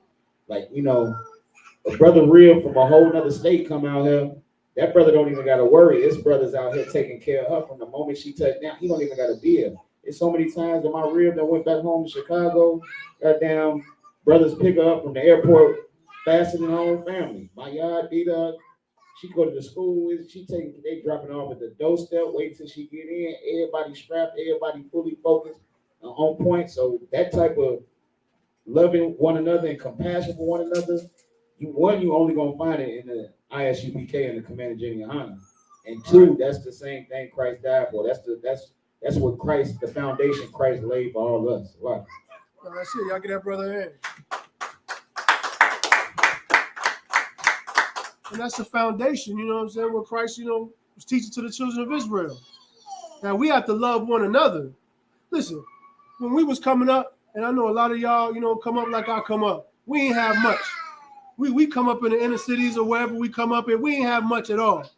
Like, a brother real from a whole nother state come out here, that brother don't even gotta worry. His brother's out here taking care of her from the moment she touched down. He don't even gotta be here. It's so many times that my rib that went back home to Chicago, goddamn brothers pick her up from the airport faster than her own family. My yard beat up. She go to the school. They dropping off at the doorstep. Wait till she get in. Everybody strapped. Everybody fully focused, on point. So that type of loving one another and compassion for one another, you only gonna find it in the ISUPK and the Command of Junior Honor. And two, that's the same thing Christ died for. That's what Christ, the foundation Christ laid for all of us. Wow. That's it. Y'all get that brother in. And that's the foundation, you know what I'm saying, what Christ, was teaching to the children of Israel. Now, we have to love one another. Listen, when we was coming up, and I know a lot of y'all, come up like I come up, we ain't have much. We come up in the inner cities or wherever we come up in, we ain't have much at all.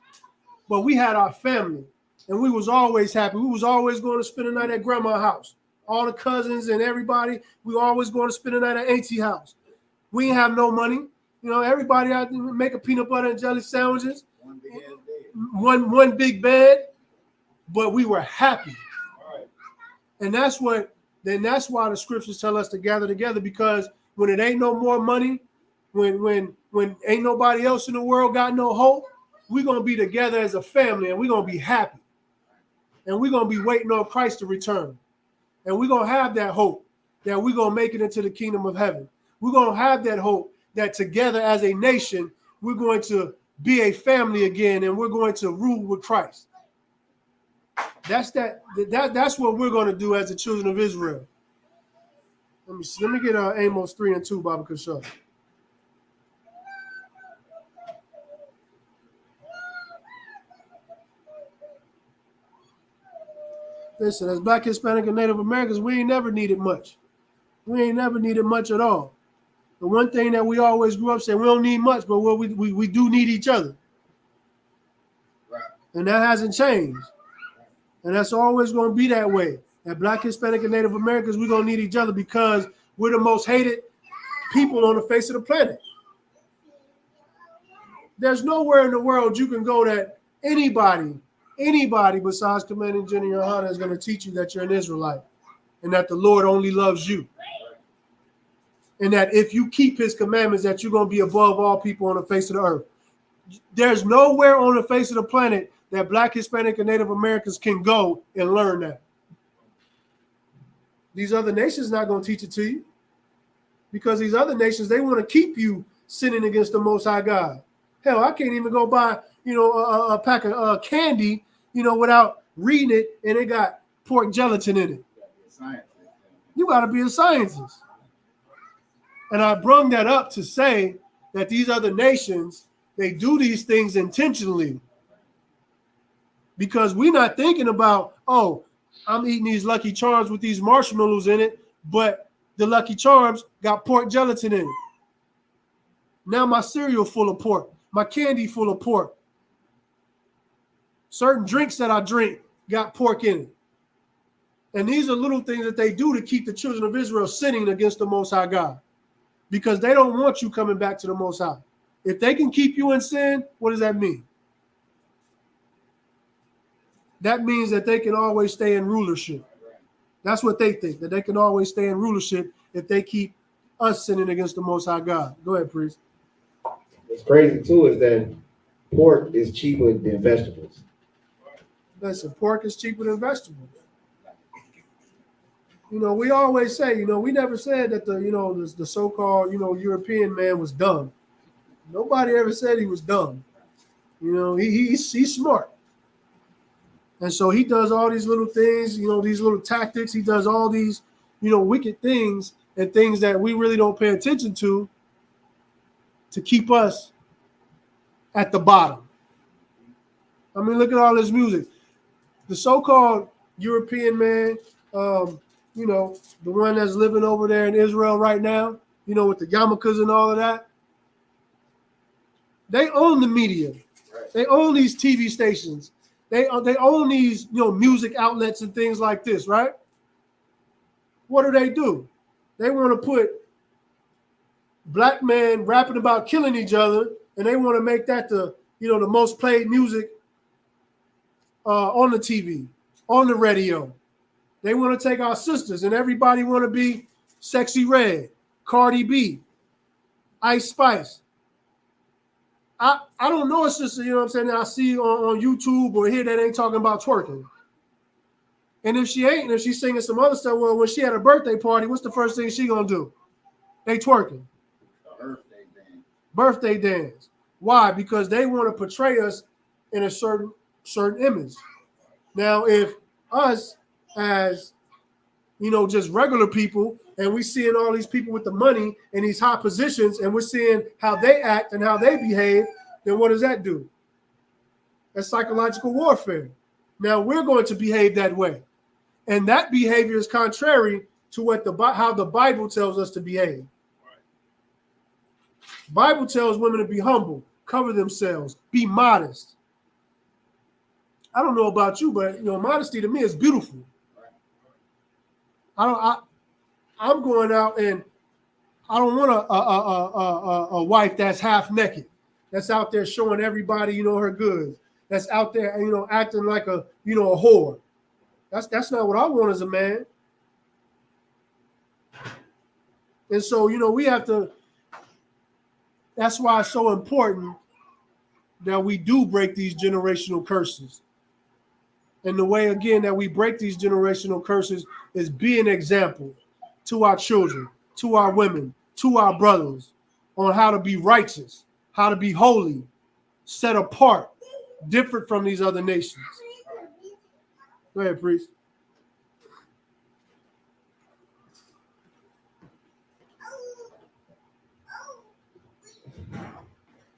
But we had our family, and we was always happy. We was always going to spend the night at grandma's house. All the cousins and everybody, we always going to spend the night at auntie's house. We ain't have no money. Everybody had to make a peanut butter and jelly sandwiches. One big bed, but we were happy. And that's why the scriptures tell us to gather together, because when it ain't no more money, when ain't nobody else in the world got no hope, we're going to be together as a family, and we're going to be happy. And we're going to be waiting on Christ to return. And we're going to have that hope that we're going to make it into the kingdom of heaven. We're going to have that hope that together as a nation, we're going to be a family again, and we're going to rule with Christ. That's what we're going to do as the children of Israel. Let me get Amos 3:2, Baba Kashaw. Listen, as Black, Hispanic, and Native Americans, we ain't never needed much. We ain't never needed much at all. The one thing that we always grew up saying, we don't need much, but we do need each other. Right. And that hasn't changed. And that's always going to be that way. At Black, Hispanic, and Native Americans, we're going to need each other because we're the most hated people on the face of the planet. There's nowhere in the world you can go that anybody besides Commanding General Yohana is going to teach you that you're an Israelite and that the Lord only loves you. And that if you keep his commandments, that you're going to be above all people on the face of the earth. There's nowhere on the face of the planet that Black, Hispanic, and Native Americans can go and learn that. These other nations not going to teach it to you because these other nations, they want to keep you sinning against the Most High God. Hell, I can't even go buy, a pack of candy, without reading it, and it got pork gelatin in it. You got to be a scientist. And I brung that up to say that these other nations, they do these things intentionally because we're not thinking about, oh, I'm eating these Lucky Charms with these marshmallows in it, but the Lucky Charms got pork gelatin in it. Now my cereal full of pork, my candy full of pork. Certain drinks that I drink got pork in it. And these are little things that they do to keep the children of Israel sinning against the Most High God because they don't want you coming back to the Most High. If they can keep you in sin, what does that mean? That means that they can always stay in rulership. That's what they think, that they can always stay in rulership if they keep us sinning against the Most High God. Go ahead, priest. What's crazy too is that pork is cheaper than vegetables. Listen, pork is cheaper than vegetables. We always say, we never said that the so-called, European man was dumb. Nobody ever said he was dumb. He's smart. And so he does all these little things, these little tactics. He does all these, wicked things and things that we really don't pay attention to keep us at the bottom. I mean, look at all this music. The so-called European man, the one that's living over there in Israel right now, with the yarmulkes and all of that. They own the media. Right. They own these TV stations. They own these, music outlets and things like this, right? What do? They want to put black men rapping about killing each other, and they want to make that the most played music on the TV, on the radio. They want to take our sisters, and everybody want to be Sexy Red, Cardi B, Ice Spice. I don't know a sister, that I see on YouTube or here that ain't talking about twerking. And if she ain't, and if she's singing some other stuff, well, when she had a birthday party, what's the first thing she gonna do? They twerking. Birthday dance. Why? Because they want to portray us in a certain image. Now, if us as just regular people, and we seeing all these people with the money and these high positions, and we're seeing how they act and how they behave, then what does that do? That's psychological warfare. Now we're going to behave that way, and that behavior is contrary to how the Bible tells us to behave. Bible tells women to be humble, cover themselves, be modest. I don't know about you, but modesty to me is beautiful. I'm going out and I don't want a wife that's half naked, that's out there showing everybody, her goods, that's out there, acting like a whore. That's not what I want as a man. And so, we have to, that's why it's so important that we do break these generational curses. And the way, again, that we break these generational curses is be an example to our children, to our women, to our brothers on how to be righteous, how to be holy, set apart, different from these other nations. Go ahead, priest.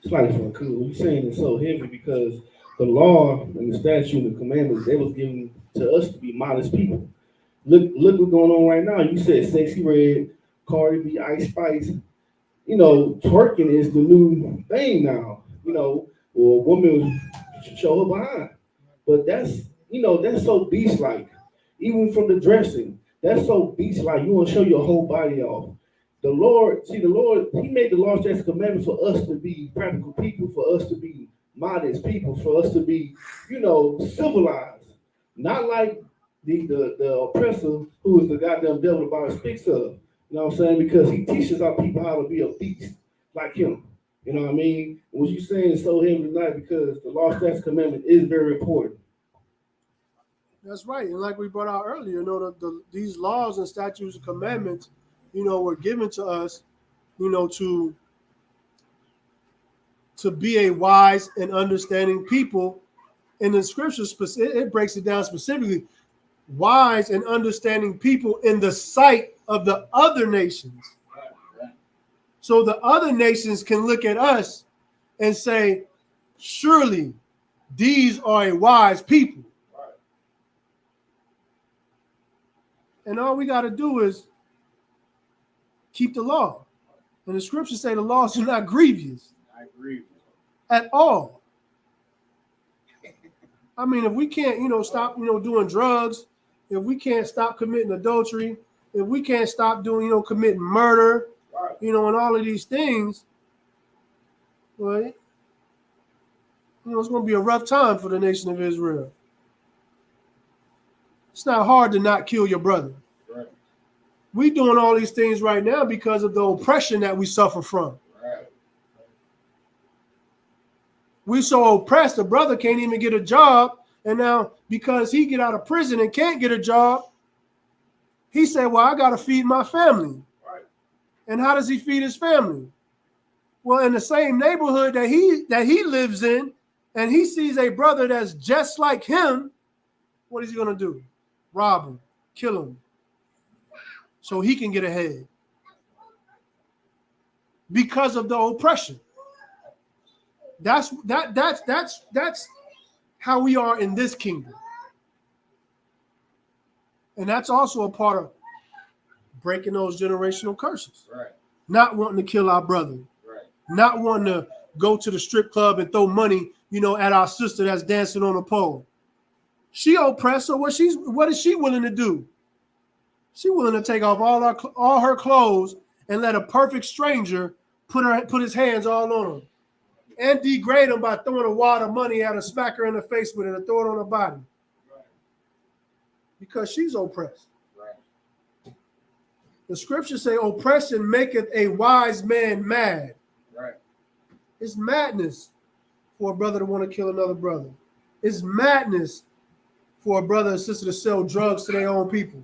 It's like cool. You're saying it's so heavy because the law and the statute and the commandments, they was given to us to be modest people. Look what's going on right now. You said Sexy Red, Cardi B, Ice Spice. You know, twerking is the new thing now. You know, or a woman show her behind. But that's so beast like. Even from the dressing, that's so beast like. You want to show your whole body off. The Lord, He made the law, statutes, commandments for us to be practical people, for us to be modest people, for us to be, civilized. Not like the oppressor who is the goddamn devil the Bible speaks of. You know what I'm saying? Because he teaches our people how to be a beast like him. You know what I mean? What you saying is so heavy tonight because the law, statutes, commandment is very important. That's right. And like we brought out earlier, these laws and statutes and commandments, were given to us, to be a wise and understanding people. And the scripture, it breaks it down specifically, wise and understanding people in the sight of the other nations. So the other nations can look at us and say, surely these are a wise people. And all we got to do is keep the law. And the scriptures say the laws are not grievous. I agree. At all. I mean, if we can't, stop, doing drugs, if we can't stop committing adultery, if we can't stop doing, committing murder, and all of these things, well, it's going to be a rough time for the nation of Israel. It's not hard to not kill your brother. Right. We doing all these things right now because of the oppression that we suffer from. Right. We so oppressed, the brother can't even get a job. And now because he get out of prison and can't get a job, he said, well, I got to feed my family. Right. And how does he feed his family? Well, in the same neighborhood that he lives in, and he sees a brother that's just like him, what is he going to do? Rob him, kill him, so he can get ahead. Because of the oppression. That's how we are in this kingdom. And that's also a part of breaking those generational curses. Right. Not wanting to kill our brother. Right. Not wanting to go to the strip club and throw money, at our sister that's dancing on a pole. She oppressed, so what is she willing to do? She willing to take off all her clothes and let a perfect stranger put his hands all on her and degrade him by throwing a wad of money at her, smack her in the face with it, and throw it on her body. Right. Because she's oppressed. Right. The scriptures say oppression maketh a wise man mad. Right. It's madness for a brother to want to kill another brother. It's madness for a brother and sister to sell drugs to their own people.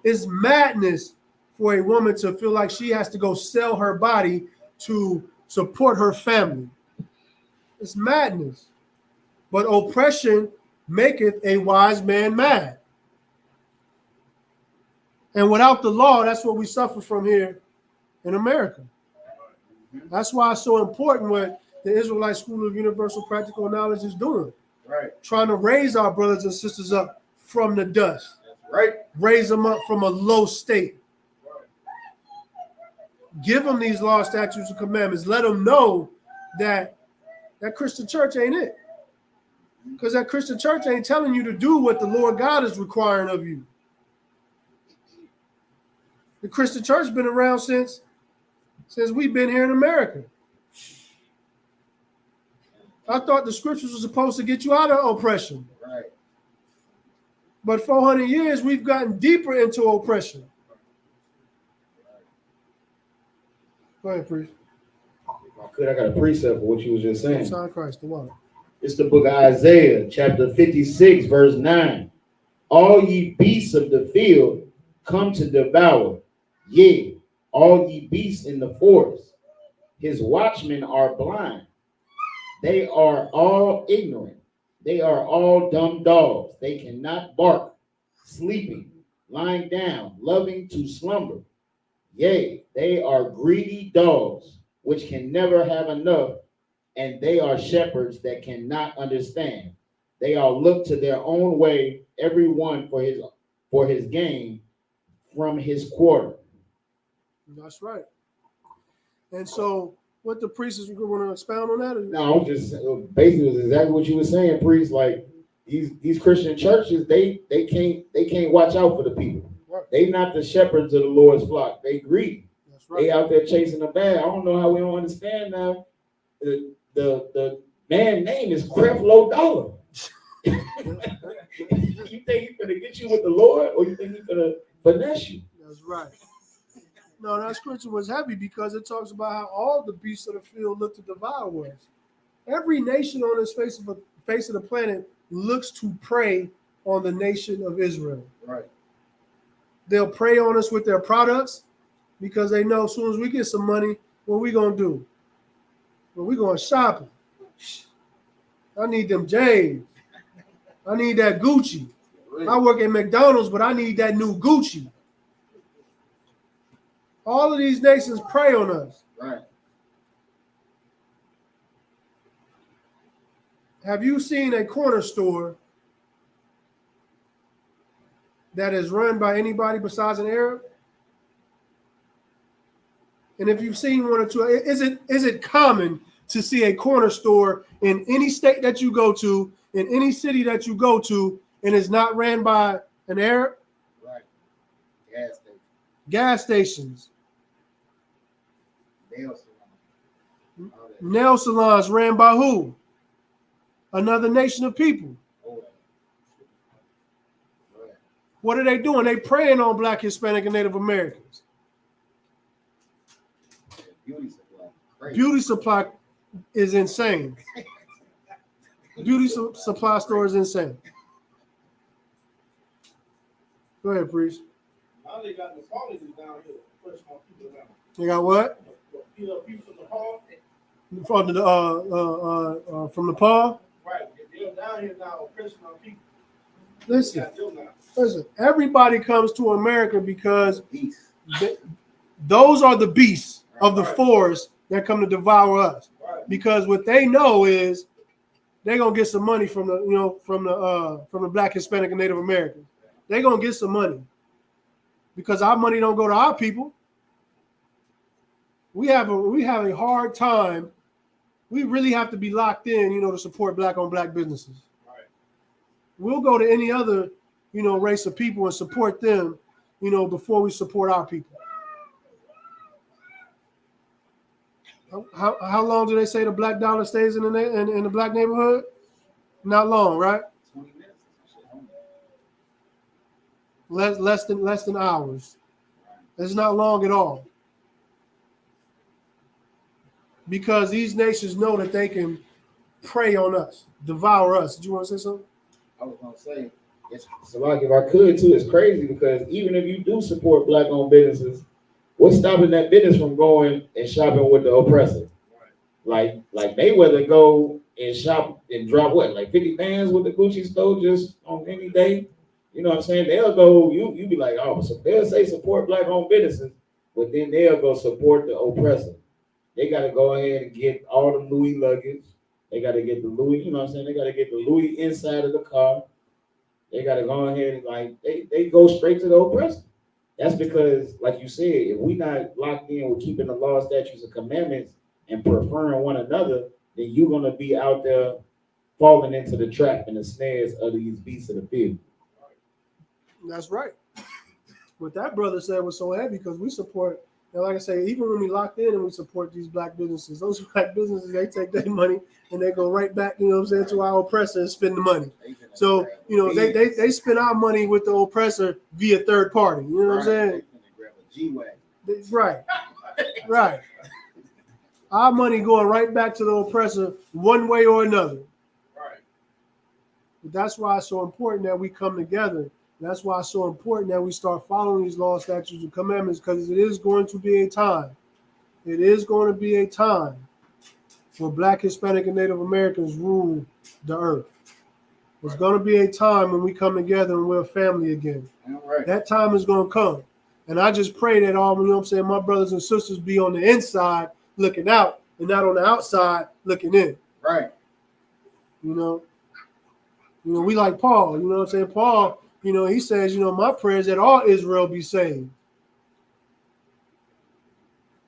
It's madness for a woman to feel like she has to go sell her body to support her family. It's madness. But oppression maketh a wise man mad. And without the law, that's what we suffer from here in America. That's why it's so important what the Israelite School of Universal Practical Knowledge is doing. Right. Trying to raise our brothers and sisters up from the dust. That's right. Raise them up from a low state. Right. Give them these laws, statutes, and commandments. Let them know that Christian church ain't it. Because that Christian church ain't telling you to do what the Lord God is requiring of you. The Christian church been around since we've been here in America. I thought the scriptures were supposed to get you out of oppression. Right. But 400 years, we've gotten deeper into oppression. Go ahead, priest. I got a precept for what you was just saying. Son of Christ, the water. It's the book of Isaiah, chapter 56, verse 9. All ye beasts of the field come to devour. Yea, all ye beasts in the forest. His watchmen are blind. They are all ignorant. They are all dumb dogs. They cannot bark, sleeping, lying down, loving to slumber. Yea, they are greedy dogs, which can never have enough, and they are shepherds that cannot understand. They all look to their own way, everyone for his gain from his quarter. That's right. And so, what the priest is going to expound on that? No, I was just basically was exactly what you were saying, priest. Like these Christian churches, they can't watch out for the people. Right. They not the shepherds of the Lord's flock. They greedy. That's right. They out there chasing the bag. I don't know how we don't understand now. The man name is Creflo Dollar. You think he's gonna get you with the Lord, or you think he's gonna finesse you? That's right. No, that scripture was heavy because it talks about how all the beasts of the field look to devour us. Every nation on this face of the planet looks to prey on the nation of Israel. Right. They'll prey on us with their products because they know as soon as we get some money, what we gonna do? Well, we going shopping. I need them J's. I need that Gucci. I work at McDonald's, but I need that new Gucci. All of these nations prey on us. Right. Have you seen a corner store that is run by anybody besides an Arab? And if you've seen one or two, is it common to see a corner store in any state that you go to, in any city that you go to, and it's not ran by an Arab? Right. Gas station. Gas stations. Nail salon. Nail salons ran by who? Another nation of people. What are they doing? They preying on Black, Hispanic, and Native Americans. Beauty supply. Crazy. Beauty supply is insane. Beauty supply store is insane. Go ahead, priest. Now they got the colleges down here. Push more people down. You got what? People from the hall. From Nepal? Right. They're down here now oppressing our people. Listen, everybody comes to America because those are the beasts of the forest that come to devour us. Right. Because what they know is they're gonna get some money from the Black, Hispanic, and Native Americans. They're gonna get some money because our money don't go to our people. We have a hard time. We really have to be locked in, to support Black on Black businesses. Right. We'll go to any other, race of people and support them, before we support our people. How long do they say the Black dollar stays in the Black neighborhood? Not long, right? 20 minutes. Less than hours. It's not long at all. Because these nations know that they can prey on us, devour us. Did you want to say something? I was gonna say, so like if I could too, it's crazy because even if you do support Black-owned businesses, what's stopping that business from going and shopping with the oppressor? Like Mayweather go and shop and drop what, like 50 bands with the Gucci store just on any day? You know what I'm saying? They'll go, you be like, oh, so they'll say support Black-owned businesses, but then they'll go support the oppressor. They got to go ahead and get all the Louis luggage. They got to get the Louis, you know what I'm saying? They got to get the Louis inside of the car. They got to go ahead and they go straight to the oppressor. That's because, like you said, if we not locked in with keeping the law, statutes, and commandments and preferring one another, then you're going to be out there falling into the trap and the snares of these beasts of the field. That's right. What that brother said was so heavy because we support. And like I say, even when we locked in and we support these Black businesses, those Black businesses, they take their money and they go right back, to our oppressor and spend the money. So, they spend our money with the oppressor via third party. You know what I'm saying? Right. Right. Our money going right back to the oppressor one way or another. Right. But that's why it's so important that we come together. That's why it's so important that we start following these laws, statutes, and commandments, because it is going to be a time. It is going to be a time where Black, Hispanic, and Native Americans rule the earth. It's going to be a time when we come together and we're a family again. Right. That time is going to come. And I just pray that all, my brothers and sisters be on the inside looking out and not on the outside looking in. Right. You know, we like Paul. You know what I'm saying? Paul, you know, he says, you know, my prayer is that all Israel be saved.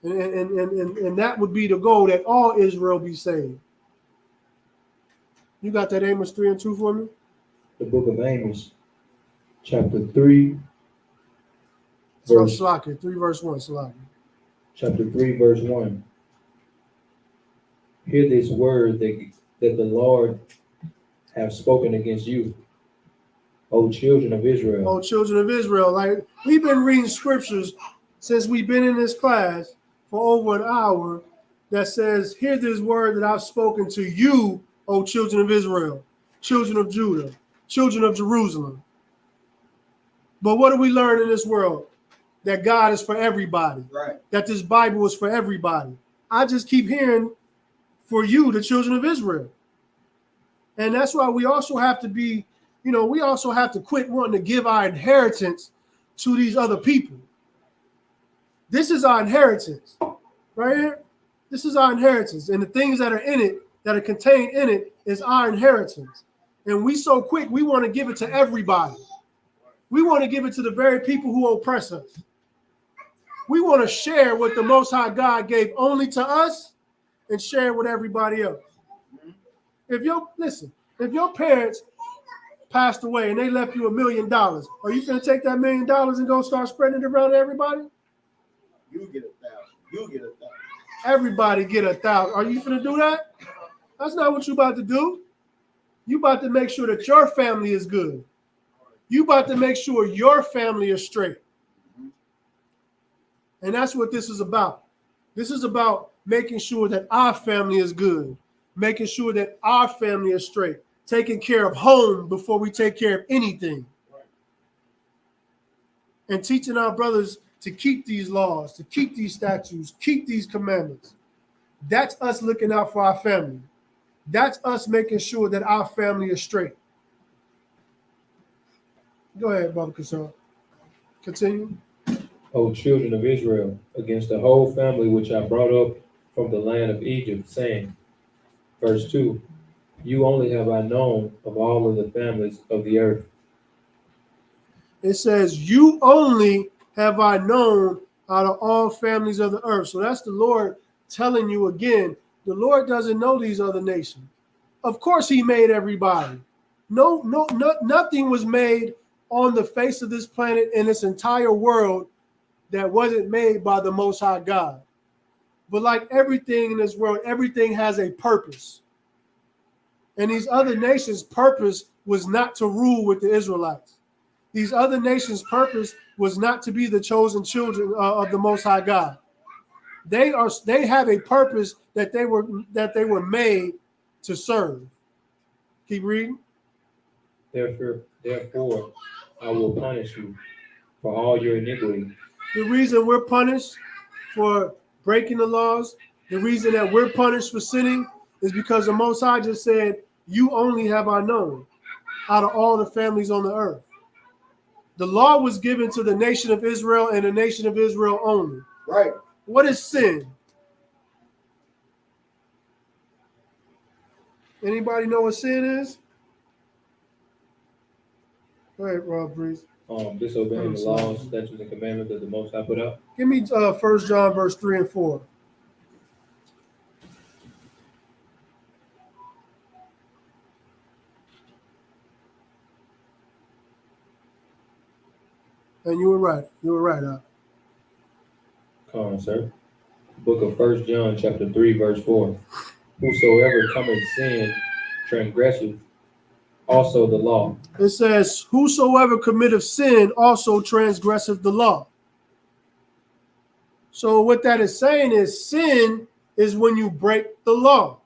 And that would be the goal, that all Israel be saved. You got that Amos 3 and 2 for me? The book of Amos, chapter 3, verse Salaki, 3 verse 1, Salaki. chapter 3, verse 1. Hear this word that the Lord have spoken against you, O children of Israel. Oh, children of Israel, like we've been reading scriptures since we've been in this class for over an hour that says, hear this word that I've spoken to you, O children of Israel, children of Judah, children of Jerusalem. But what do we learn in this world? That God is for everybody. Right. That this Bible is for everybody. I just keep hearing for you, the children of Israel. And that's why we also have to be, you know, we also have to quit wanting to give our inheritance to these other people. This is our inheritance right here. This is our inheritance. And the things that are in it, that are contained in it, is our inheritance. And we so quick, we want to give it to everybody. We want to give it to the very people who oppress us. We want to share what the Most High God gave only to us and share with everybody else. If your parents passed away and they left you $1 million, are you going to take that $1 million and go start spreading it around to everybody? You get 1,000. You get 1,000. Everybody get 1,000. Are you going to do that? That's not what you about to do. You about to make sure that your family is good. You about to make sure your family is straight. And that's what this is about. This is about making sure that our family is good, making sure that our family is straight, taking care of home before we take care of anything. And teaching our brothers to keep these laws, to keep these statutes, keep these commandments. That's us looking out for our family. That's us making sure that our family is straight. Go ahead, Brother Kassan. Continue. O children of Israel, against the whole family which I brought up from the land of Egypt, saying, verse 2, you only have I known of all of the families of the earth. It says, you only have I known out of all families of the earth. So that's the Lord telling you again, the Lord doesn't know these other nations. Of course he made everybody. Nothing was made on the face of this planet in this entire world that wasn't made by the Most High God. But like everything in this world, everything has a purpose. And these other nations' purpose was not to rule with the Israelites. These other nations' purpose was not to be the chosen children of the Most High God. They have a purpose that they were made to serve. Keep reading. Therefore, I will punish you for all your iniquity. The reason we're punished for breaking the laws, the reason that we're punished for sinning, is because the Most High just said, you only have I known out of all the families on the earth. The law was given to the nation of Israel and the nation of Israel only. Right. What is sin? Anybody know what sin is? Go ahead, Rob Breeze. Disobeying the laws, statutes, and commandments that the Most High put out. Give me 1 John verse 3 and 4. And you were right. You were right, huh? Come on, sir. Book of 1 John, chapter 3, verse 4. Whosoever cometh sin transgresseth also the law. It says, whosoever committeth sin also transgresseth the law. So what that is saying is sin is when you break the law.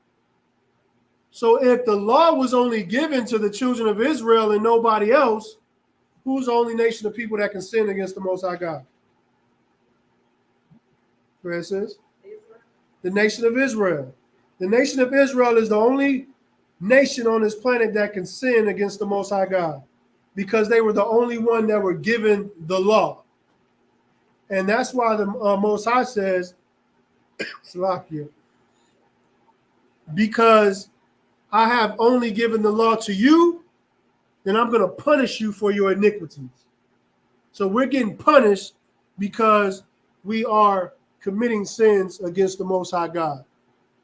So if the law was only given to the children of Israel and nobody else, who's the only nation of people that can sin against the Most High God? Where it says? The nation of Israel. The nation of Israel is the only nation on this planet that can sin against the Most High God because they were the only one that were given the law. And that's why the Most High says, Salakia, because I have only given the law to you, then I'm going to punish you for your iniquities. So we're getting punished because we are committing sins against the Most High God.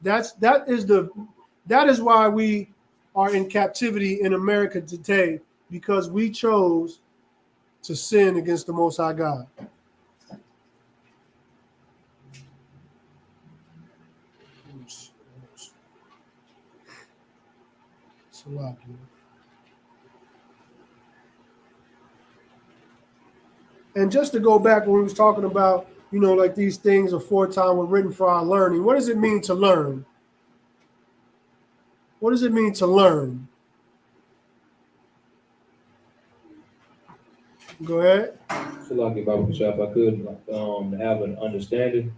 That is why we are in captivity in America today, because we chose to sin against the Most High God. And just to go back when we was talking about, like these things aforetime were written for our learning. What does it mean to learn? What does it mean to learn? Go ahead. So like if I could have an understanding.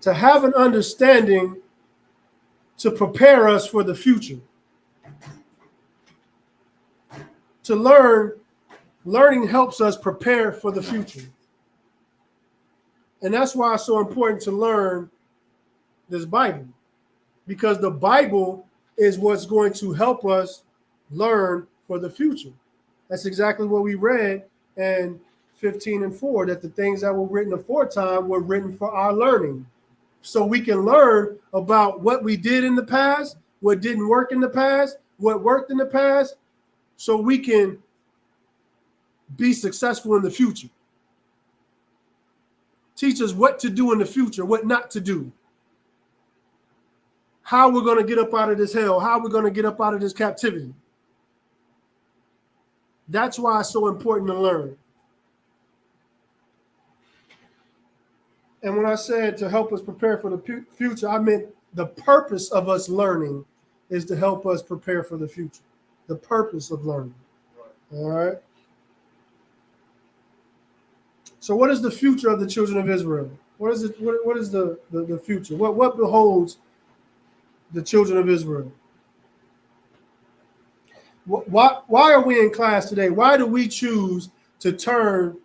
To have an understanding to prepare us for the future. To learning helps us prepare for the future. And that's why it's so important to learn this Bible, because the Bible is what's going to help us learn for the future. That's exactly what we read in 15:4, that the things that were written aforetime were written for our learning. So we can learn about what we did in the past, what didn't work in the past, what worked in the past, so we can be successful in the future. Teach us what to do in the future, what not to do. How we're going to get up out of this hell, how we're going to get up out of this captivity. That's why it's so important to learn. And when I said to help us prepare for the future, I meant the purpose of us learning is to help us prepare for the future. The purpose of learning. All right. So what is the future of the children of Israel? What is it? What is the future? What beholds the children of Israel? Why are we in class today? Why do we choose to turn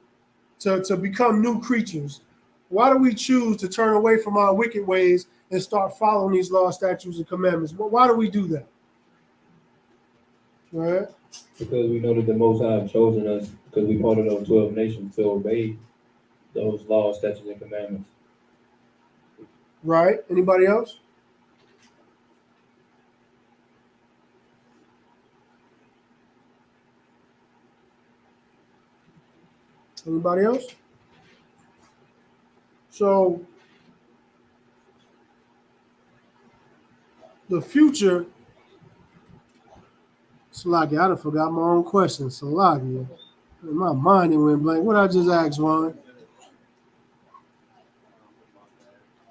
to become new creatures? Why do we choose to turn away from our wicked ways and start following these laws, statutes, and commandments? Why do we do that? Right? Because we know that the Most High have chosen us, because we part of those 12 nations to obey those laws, statutes, and commandments. Right. Anybody else? Anybody else? So the future, Salaki, I done forgot my own question. Salaki, my mind went blank. What I just asked, Juan?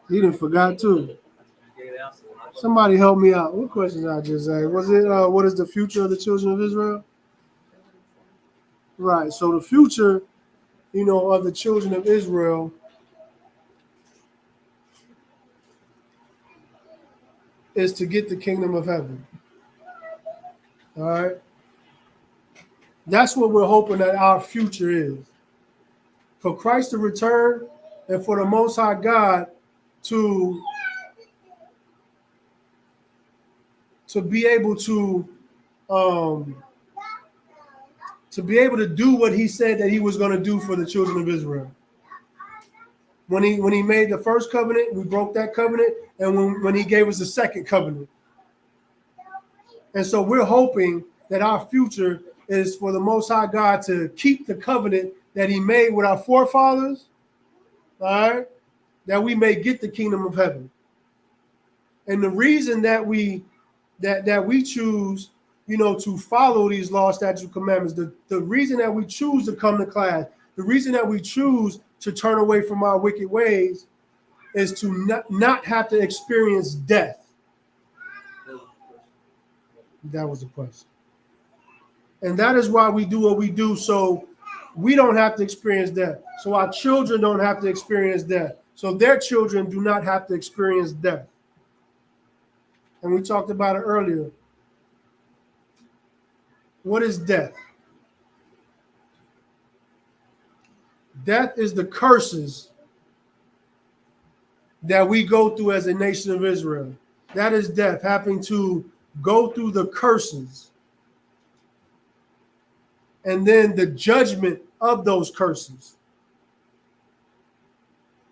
He done forgot too. Somebody help me out. What question I just asked? Was it what is the future of the children of Israel? Right. So the future, of the children of Israel is to get the kingdom of heaven. All right. That's what we're hoping that our future is. For Christ to return and for the Most High God to be able to do what he said that he was going to do for the children of Israel. When he made the first covenant, we broke that covenant, and when he gave us the second covenant. And so we're hoping that our future is for the Most High God to keep the covenant that he made with our forefathers, all right, that we may get the kingdom of heaven. And the reason that we choose, to follow these laws, statutes, commandments, the reason that we choose to come to class, the reason that we choose to turn away from our wicked ways is to not have to experience death. That was the question. And that is why we do what we do, so we don't have to experience death. So our children don't have to experience death. So their children do not have to experience death. And we talked about it earlier. What is death? Death is the curses that we go through as a nation of Israel. That is death, having to go through the curses and then the judgment of those curses.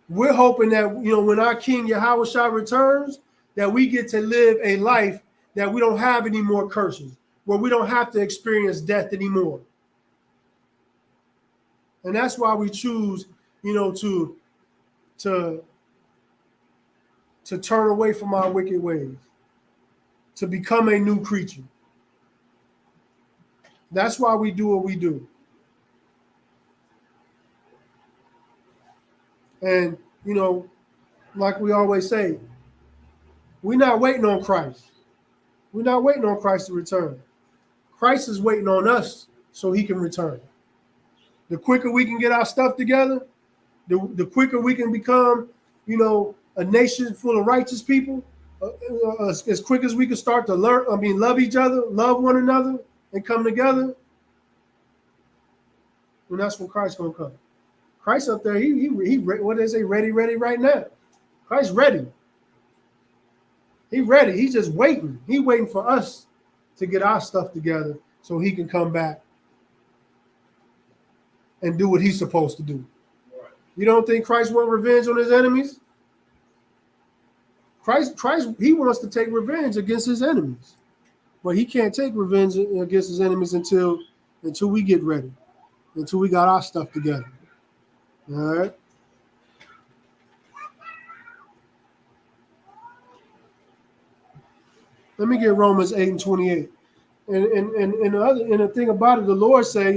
We're hoping that, when our King Yahushua returns, that we get to live a life that we don't have any more curses, where we don't have to experience death anymore. And that's why we choose, to turn away from our wicked ways, to become a new creature. That's why we do what we do. And, like we always say, we're not waiting on Christ. We're not waiting on Christ to return. Christ is waiting on us so he can return. The quicker we can get our stuff together, the quicker we can become, a nation full of righteous people, as quick as we can start to love each other, love one another, and come together, and that's when Christ's gonna come. Christ up there, he what they say, ready right now. Christ's ready. He's ready. He's just waiting. He's waiting for us to get our stuff together so he can come back and do what he's supposed to do. Right. You don't think Christ wants revenge on his enemies? Christ, he wants to take revenge against his enemies, but he can't take revenge against his enemies until we get ready, until we got our stuff together. All right. Let me get Romans 8:28. And the thing about it, the Lord said,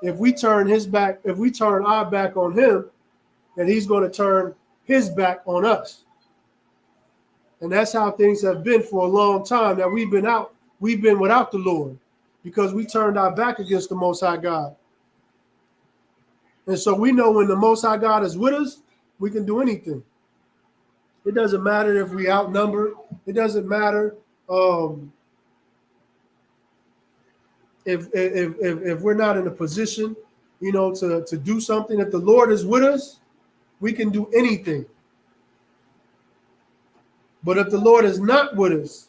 if we turn our back on him, then he's going to turn his back on us. And that's how things have been for a long time, that we've been without the Lord, because we turned our back against the Most High God. And so we know when the Most High God is with us, we can do anything. It doesn't matter if we outnumber. It doesn't matter if we're not in a position, to do something. If the Lord is with us, we can do anything. But if the Lord is not with us,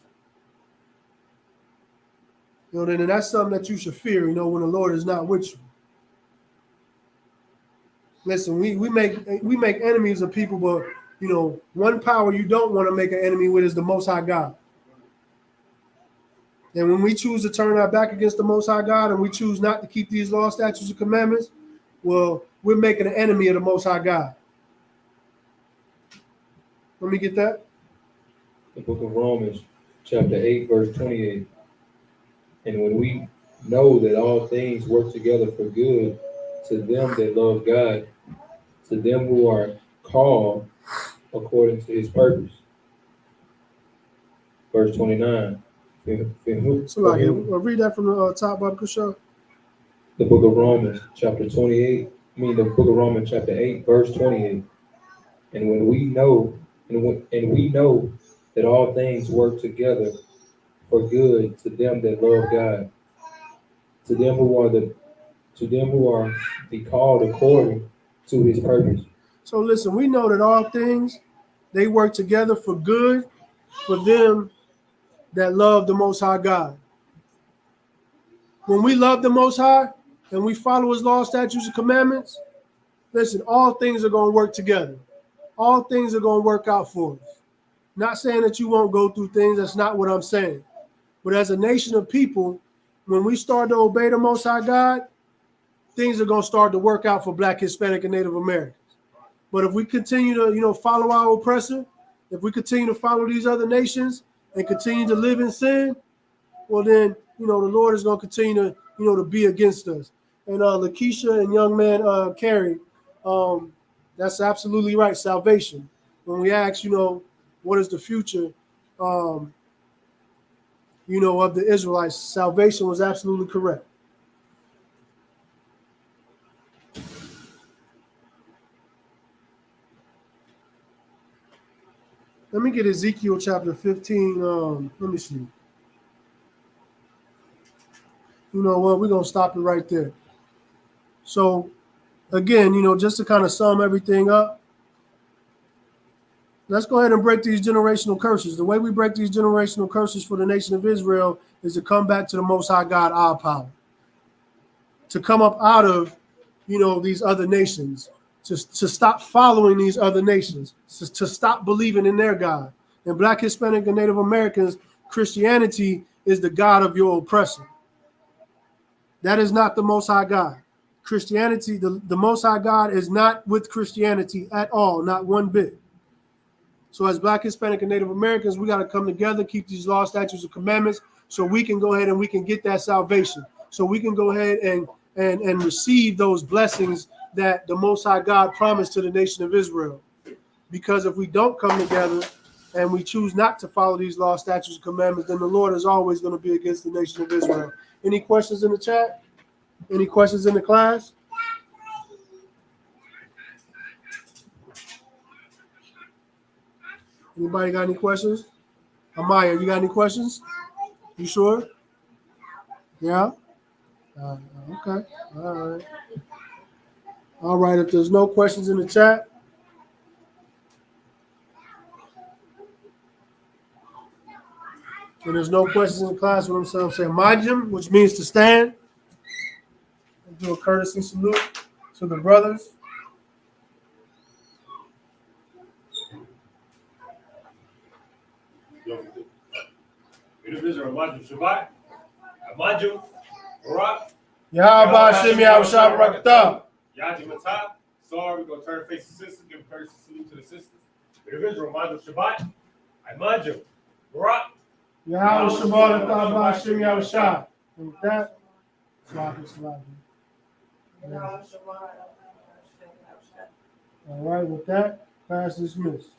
then that's something that you should fear, when the Lord is not with you. Listen, we make enemies of people, but one power you don't want to make an enemy with is the Most High God. And when we choose to turn our back against the Most High God and we choose not to keep these laws, statutes, and commandments, well, we're making an enemy of the Most High God. Let me get that. The book of Romans, chapter 8, verse 28. And when we know that all things work together for good to them that love God, to them who are called according to his purpose. Verse 29. So read that from the top, Bob Kusha. The book of Romans, chapter 28. The book of Romans, chapter 8, verse 28. And when we know, we know that all things work together for good to them that love God, to them who are the called according to his purpose. So listen, we know that all things, they work together for good for them that love the Most High God. When we love the Most High and we follow his law, statutes, and commandments, listen, all things are going to work together. All things are going to work out for us. Not saying that you won't go through things. That's not what I'm saying. But as a nation of people, when we start to obey the Most High God, things are going to start to work out for Black, Hispanic, and Native Americans. But if we continue to, follow our oppressor, if we continue to follow these other nations and continue to live in sin, well then, the Lord is going to continue to, to be against us. And Lakeisha and young man Carrie, that's absolutely right. Salvation. When we ask, what is the future, of the Israelites, salvation was absolutely correct. Let me get Ezekiel chapter 15. Let me see. You know what? We're going to stop it right there. So, again, just to kind of sum everything up, let's go ahead and break these generational curses. The way we break these generational curses for the nation of Israel is to come back to the Most High God, our power. to come up out of, these other nations, to stop following these other nations, to stop believing in their God. And Black, Hispanic, and Native Americans, Christianity is the God of your oppressor. That is not the Most High God. Christianity, the Most High God is not with Christianity at all, not one bit. So as Black, Hispanic, and Native Americans, we got to come together, keep these laws, statutes, and commandments, so we can go ahead and we can get that salvation. So we can go ahead and receive those blessings that the Most High God promised to the nation of Israel. Because if we don't come together and we choose not to follow these laws, statutes, and commandments, then the Lord is always going to be against the nation of Israel. Any questions in the chat? Any questions in the class? Anybody got any questions? Amaya, you got any questions? You sure? Yeah? Okay. All right. All right. If there's no questions in the chat, and there's no questions in the class, what I'm saying Majim, which means to stand. I'll do a courtesy salute to the brothers. Individual Majum Shabbat, Majum, Barak, Yahba Shem Yahushua Barakatah. Yaji Matah. Sorry, we're going to turn face to sisters, give a courtesy salute to the sisters. Individual Majum Shabbat, Majum, Barak, Yahushua Barakatah Shem Yahushua. And with that, all right, with that, class dismissed.